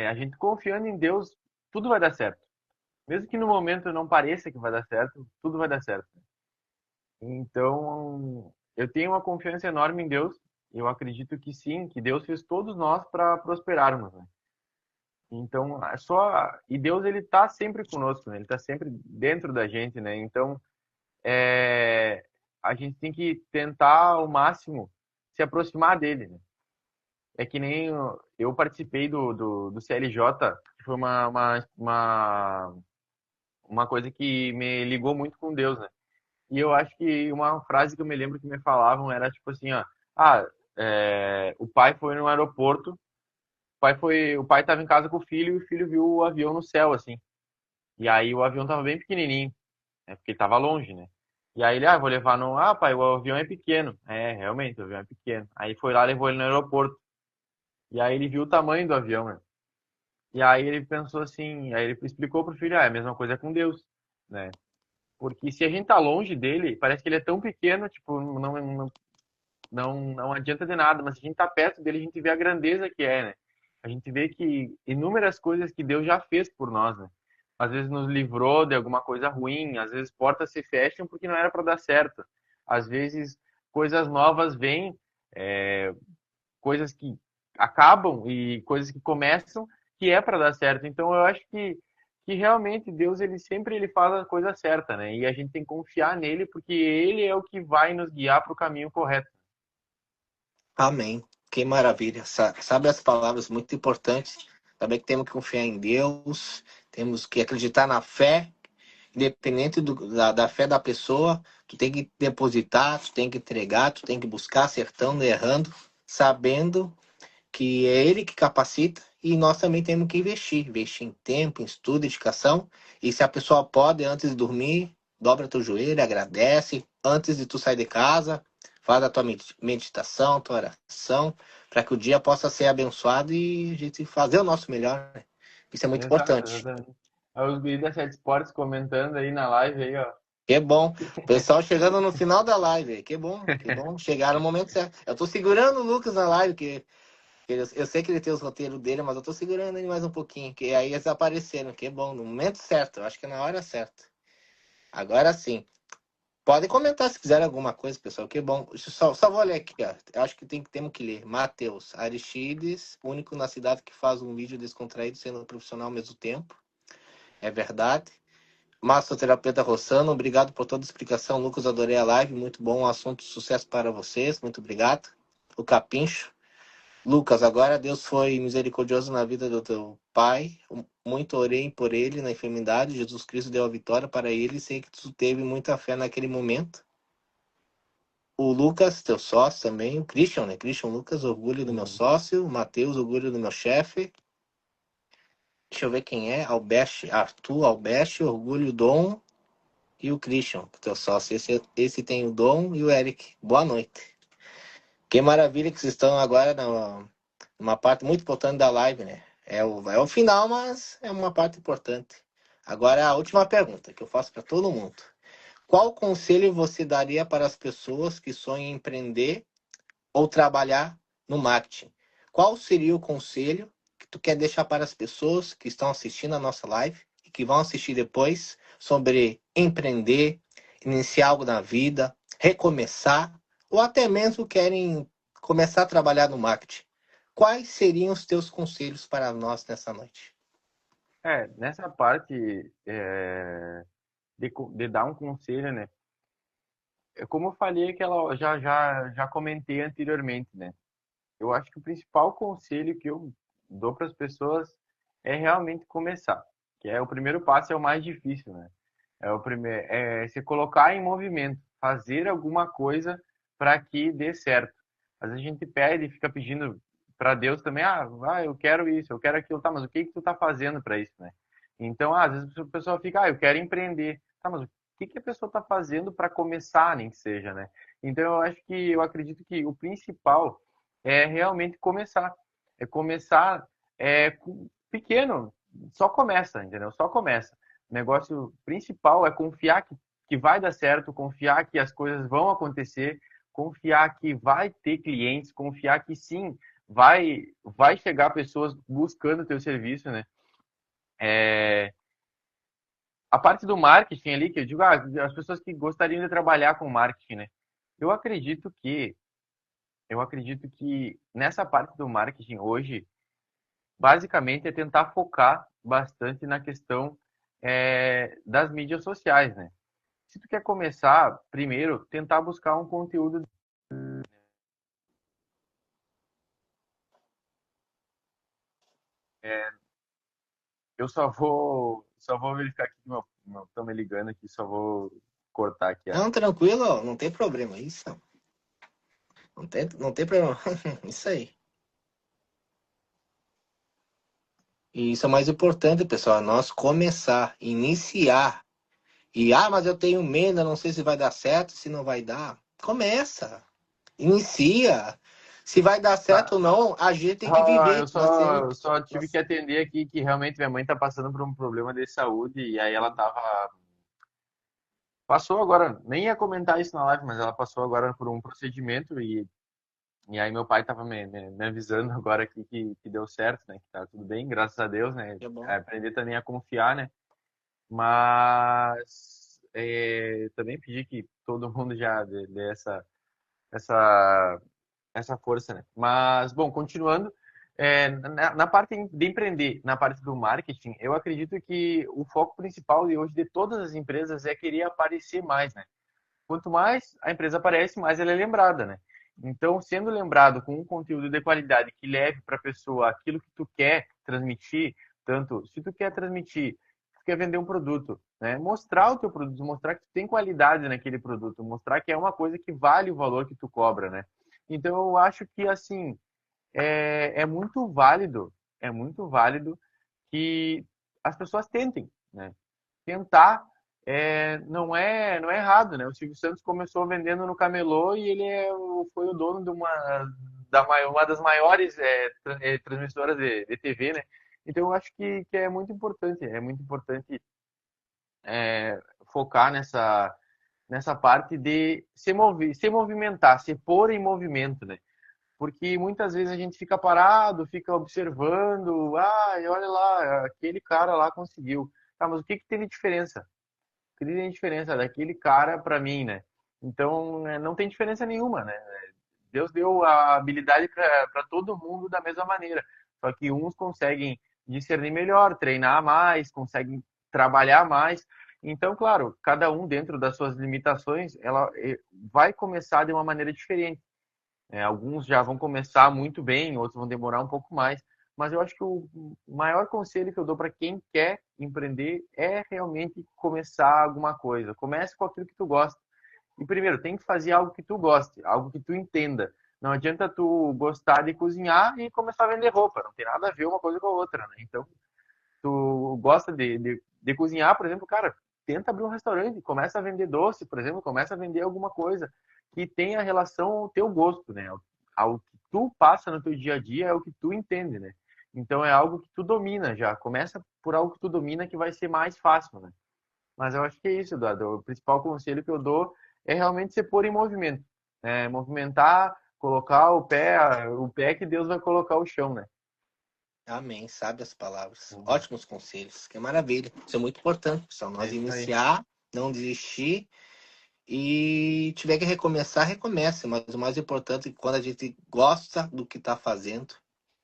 A gente confiando em Deus, tudo vai dar certo. Mesmo que no momento não pareça que vai dar certo, tudo vai dar certo. Então, eu tenho uma confiança enorme em Deus. Eu acredito que sim, que Deus fez todos nós para prosperarmos, né? Então, e Deus ele tá sempre conosco, né? Ele tá sempre dentro da gente, né? Então, é, a gente tem que tentar ao máximo se aproximar dele, né? É que nem eu participei do CLJ, que foi uma coisa que me ligou muito com Deus, né? E eu acho que uma frase que eu me lembro que me falavam era tipo assim, ó, ah, o pai foi no aeroporto, o pai estava em casa com o filho e o filho viu o avião no céu, assim. E aí o avião tava bem pequenininho, né? Porque ele tava longe, né? E aí ele, vou levar no, pai, o avião é pequeno. É, realmente, o avião é pequeno. Aí foi lá, levou ele no aeroporto. E aí ele viu o tamanho do avião, né? E aí ele pensou assim, aí ele explicou pro filho, é a mesma coisa com Deus, né? Porque se a gente tá longe dele, parece que ele é tão pequeno, tipo, não adianta de nada, mas se a gente tá perto dele, a gente vê a grandeza que é, né? A gente vê que inúmeras coisas que Deus já fez por nós, né? Às vezes nos livrou de alguma coisa ruim, às vezes portas se fecham porque não era para dar certo. Às vezes coisas novas vêm, é, coisas que acabam e coisas que começam que é para dar certo. Então eu acho que realmente Deus ele sempre faz a coisa certa, né? E a gente tem que confiar nele porque ele é o que vai nos guiar para o caminho correto. Amém. Que maravilha. Sabe as palavras muito importantes. Saber que temos que confiar em Deus, temos que acreditar na fé, independente da fé da pessoa. Tu tem que depositar, tu tem que entregar, tu tem que buscar, acertando, errando, sabendo que é ele que capacita e nós também temos que investir em tempo, em estudo, dedicação. E se a pessoa pode, antes de dormir, dobra teu joelho, agradece. Antes de tu sair de casa, faz a tua meditação, tua oração, para que o dia possa ser abençoado e a gente fazer o nosso melhor, né? Isso é muito Exato, importante. exatamente. Aí os guris da Sete Esportes comentando aí na live aí, ó. Que bom. O pessoal chegando no final da live. Que bom, que bom. Chegaram no momento certo. Eu tô segurando o Lucas na live, que eu sei que ele tem os roteiros dele, mas eu tô segurando ele mais um pouquinho. Que aí eles apareceram. Que bom, no momento certo. Eu acho que é na hora certa. Agora sim. Podem comentar se quiserem alguma coisa, pessoal. Que bom. Só vou ler aqui, ó. Eu acho que temos que ler. Matheus Aristides, único na cidade que faz um vídeo descontraído sendo profissional ao mesmo tempo. É verdade. Massoterapeuta Rossano, obrigado por toda a explicação. Lucas, adorei a live. Muito bom assunto. Sucesso para vocês. Muito obrigado. O Capincho. Lucas, agora Deus foi misericordioso na vida do teu pai. Muito orei por ele na enfermidade. Jesus Cristo deu a vitória para ele. Sei que tu teve muita fé naquele momento. O Lucas, teu sócio também. O Christian, né? Christian Lucas, orgulho do meu Uhum. sócio. O Matheus, orgulho do meu chefe. Deixa eu ver quem é. Albeste, Arthur, Albeste, orgulho, Dom. E o Christian, teu sócio. Esse tem o Dom e o Eric. Boa noite. Que maravilha que vocês estão agora numa parte muito importante da live, né? É o final, mas é uma parte importante. Agora, a última pergunta que eu faço para todo mundo. Qual conselho você daria para as pessoas que sonham em empreender ou trabalhar no marketing? Qual seria o conselho que tu quer deixar para as pessoas que estão assistindo a nossa live e que vão assistir depois sobre empreender, iniciar algo na vida, recomeçar ou até mesmo querem começar a trabalhar no marketing? Quais seriam os teus conselhos para nós nessa noite? Nessa parte de dar um conselho, né? Como eu falei, que ela já comentei anteriormente, né? Eu acho que o principal conselho que eu dou para as pessoas é realmente começar, que é o primeiro passo, é o mais difícil, né? É o primeiro, é se colocar em movimento, fazer alguma coisa para que dê certo. Às vezes a gente pede e fica pedindo para Deus também, eu quero isso, eu quero aquilo, tá, mas o que que tu tá fazendo para isso, né? Então, às vezes a pessoa fica, eu quero empreender, tá, mas o que que a pessoa tá fazendo para começar, nem que seja, né? Então, eu acredito que o principal é realmente começar, é começar pequeno, só começa, entendeu? Só começa. O negócio principal é confiar que vai dar certo, confiar que as coisas vão acontecer, confiar que vai ter clientes, confiar que sim, vai chegar pessoas buscando o teu serviço, né? É, a parte do marketing ali, que eu digo, as pessoas que gostariam de trabalhar com marketing, né? Eu acredito que, eu acredito que nessa parte do marketing hoje, basicamente é tentar focar bastante na questão das mídias sociais, né? Se tu quer começar, primeiro, tentar buscar um conteúdo. É, eu só vou verificar aqui que estão me ligando aqui, só vou cortar aqui. Não, tranquilo, não tem problema. Isso. Não tem problema. Isso aí. E isso é o mais importante, pessoal. Nós começar, iniciar. Mas eu tenho medo, eu não sei se vai dar certo, se não vai dar. Começa. Inicia. Se vai dar certo Tá. ou não, a gente tem que viver Eu só, fazendo. eu só tive que atender aqui que realmente minha mãe tá passando por um problema de saúde e aí ela tava. Passou agora, nem ia comentar isso na live, mas ela passou agora por um procedimento e aí meu pai tava me avisando agora aqui que deu certo, né? Que tá tudo bem, graças a Deus, né? É bom. Aprender também a confiar, né? Mas também pedi que todo mundo já dê essa, essa força, né? Mas, bom, continuando, na parte de empreender, na parte do marketing, eu acredito que o foco principal de hoje de todas as empresas é querer aparecer mais, né? Quanto mais a empresa aparece, mais ela é lembrada, né? Então, sendo lembrado com um conteúdo de qualidade que leve para a pessoa aquilo que tu quer transmitir, tanto se tu quer transmitir, tu quer vender um produto, né? Mostrar o teu produto, mostrar que tu tem qualidade naquele produto, mostrar que é uma coisa que vale o valor que tu cobra, né? Então, eu acho que assim é é muito válido que as pessoas tentem, né? Tentar não é errado, né? O Silvio Santos começou vendendo no camelô e ele foi o dono de uma das maiores transmissoras de TV, né? Então eu acho que é muito importante focar nessa parte de se movimentar, se pôr em movimento, né? Porque muitas vezes a gente fica parado, fica observando, olha lá, aquele cara lá conseguiu. Tá, mas o que que tem de diferença? O que tem de diferença daquele cara para mim, né? Então, não tem diferença nenhuma, né? Deus deu a habilidade para todo mundo da mesma maneira. Só que uns conseguem discernir melhor, treinar mais, conseguem trabalhar mais. Então, claro, cada um dentro das suas limitações, ela vai começar de uma maneira diferente. Alguns já vão começar muito bem, outros vão demorar um pouco mais. Mas eu acho que o maior conselho que eu dou para quem quer empreender é realmente começar alguma coisa. Comece com aquilo que tu gosta. E primeiro, tem que fazer algo que tu goste, algo que tu entenda. Não adianta tu gostar de cozinhar e começar a vender roupa. Não tem nada a ver uma coisa com a outra, né? Então, tu gosta de cozinhar, por exemplo, cara, tenta abrir um restaurante, começa a vender doce, por exemplo, começa a vender alguma coisa que tenha relação ao teu gosto, né? Ao que tu passa no teu dia a dia, é o que tu entende, né? Então é algo que tu domina já. Começa por algo que tu domina que vai ser mais fácil, né? Mas eu acho que é isso, Eduardo. O principal conselho que eu dou é realmente se pôr em movimento, né? Movimentar, colocar o pé que Deus vai colocar o chão, né? Amém. Sabe as palavras. Uhum. Ótimos conselhos. Que maravilha. Isso é muito importante, pessoal. É Nós isso aí. iniciar, não desistir e tiver que recomeçar, recomece. Mas o mais importante é que quando a gente gosta do que está fazendo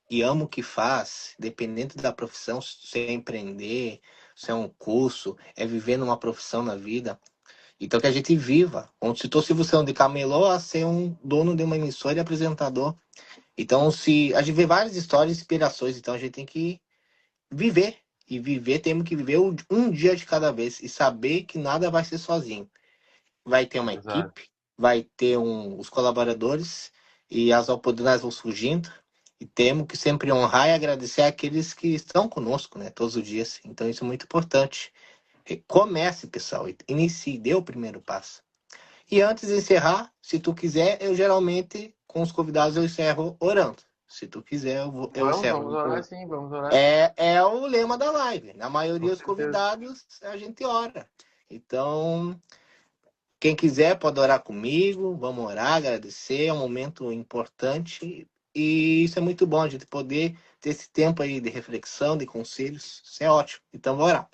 e ama o que faz, dependente da profissão, se é empreender, se é um curso, é viver numa profissão na vida. Então que a gente viva. Como citou Silvio Santos, de camelô a ser um dono de uma emissora e apresentador. Então, se a gente vê várias histórias e inspirações, então a gente tem que viver. E viver, temos que viver um dia de cada vez e saber que nada vai ser sozinho. Vai ter uma Exato. equipe, vai ter os colaboradores e as oportunidades vão surgindo. E temos que sempre honrar e agradecer aqueles que estão conosco, né, todos os dias. Então, isso é muito importante. Comece, pessoal, inicie, dê o primeiro passo. E antes de encerrar, se tu quiser, eu geralmente, com os convidados, eu encerro orando. Se tu quiser, eu Vamos encerro. orar sim, vamos orar sim. É o lema da live. Na Com maioria dos certeza. convidados, a gente ora. Então, quem quiser pode orar comigo. Vamos orar, agradecer. É um momento importante. E isso é muito bom, a gente poder ter esse tempo aí de reflexão, de conselhos. Isso é ótimo. Então, vou orar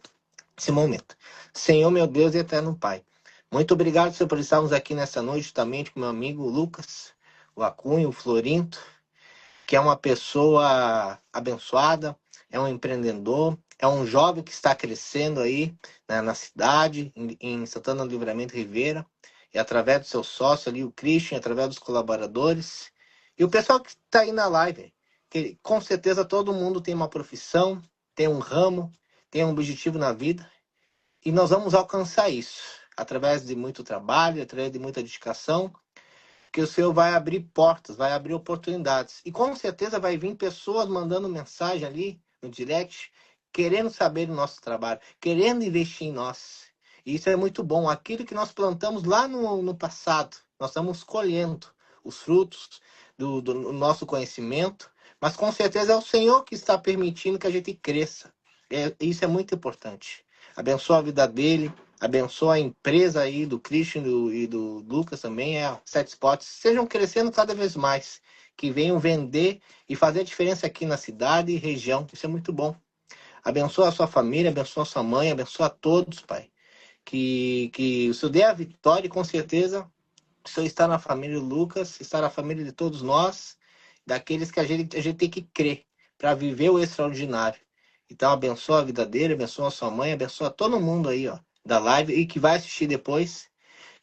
esse momento. Senhor, meu Deus e eterno Pai. Muito obrigado, Senhor, por estarmos aqui nessa noite, justamente com meu amigo Lucas, o Acunho, o Florinto, que é uma pessoa abençoada, é um empreendedor, é um jovem que está crescendo aí, né, na cidade, em Santana do Livramento Rivera, e através do seu sócio ali, o Christian, através dos colaboradores, e o pessoal que está aí na live, que com certeza todo mundo tem uma profissão, tem um ramo, tem um objetivo na vida, e nós vamos alcançar isso através de muito trabalho, através de muita dedicação, que o Senhor vai abrir portas, vai abrir oportunidades. E com certeza vai vir pessoas mandando mensagem ali no direct, querendo saber do nosso trabalho, querendo investir em nós. E isso é muito bom. Aquilo que nós plantamos lá no passado, nós estamos colhendo os frutos do nosso conhecimento, mas com certeza é o Senhor que está permitindo que a gente cresça. Isso é muito importante. Abençoa a vida dele, abençoa a empresa aí do Christian e do Lucas também, a Sete Spots, sejam crescendo cada vez mais, que venham vender e fazer a diferença aqui na cidade e região. Isso é muito bom. Abençoa a sua família, abençoa a sua mãe, abençoa a todos, Pai. Que o Senhor dê a vitória e com certeza o Senhor está na família do Lucas, está na família de todos nós, daqueles que a gente tem que crer para viver o extraordinário. Então, abençoa a vida dele, abençoa a sua mãe, abençoa todo mundo aí, ó, da live e que vai assistir depois.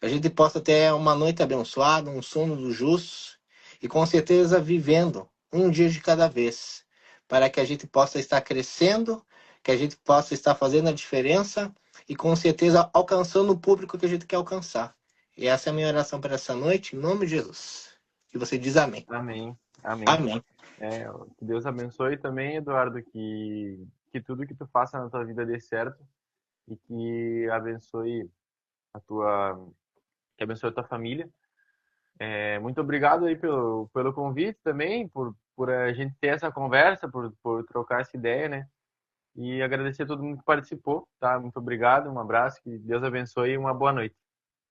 Que a gente possa ter uma noite abençoada, um sono dos justos e com certeza vivendo um dia de cada vez, para que a gente possa estar crescendo, que a gente possa estar fazendo a diferença e com certeza alcançando o público que a gente quer alcançar. E essa é a minha oração para essa noite, em nome de Jesus. E você diz amém. Amém. Amém. Amém. É, que Deus abençoe também, Eduardo, que tudo que tu faça na tua vida dê certo e que abençoe a tua, que abençoe a tua família. É, muito obrigado aí pelo convite também, por a gente ter essa conversa, por trocar essa ideia, né? E agradecer a todo mundo que participou, tá? Muito obrigado, um abraço, que Deus abençoe e uma boa noite.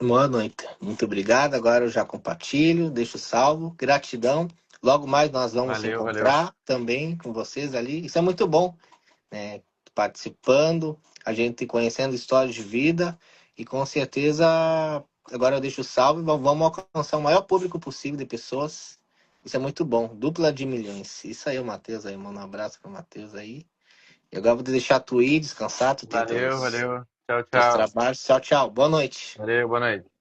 Boa noite. Muito obrigado. Agora eu já compartilho, deixo salvo. Gratidão. Logo mais nós vamos nos Valeu, valeu. encontrar também com vocês ali. Isso é muito bom, né? Participando, a gente conhecendo histórias de vida e com certeza agora eu deixo salvo e vamos alcançar o maior público possível de pessoas. Isso é muito bom. Dupla de milhões. Isso aí, o Matheus aí, manda um abraço pro Matheus aí. E agora eu vou deixar tu ir, descansar, tu tem Valeu, teus, valeu. Tchau, teus tchau. trabalhos. Tchau, tchau. Boa noite. Valeu, boa noite.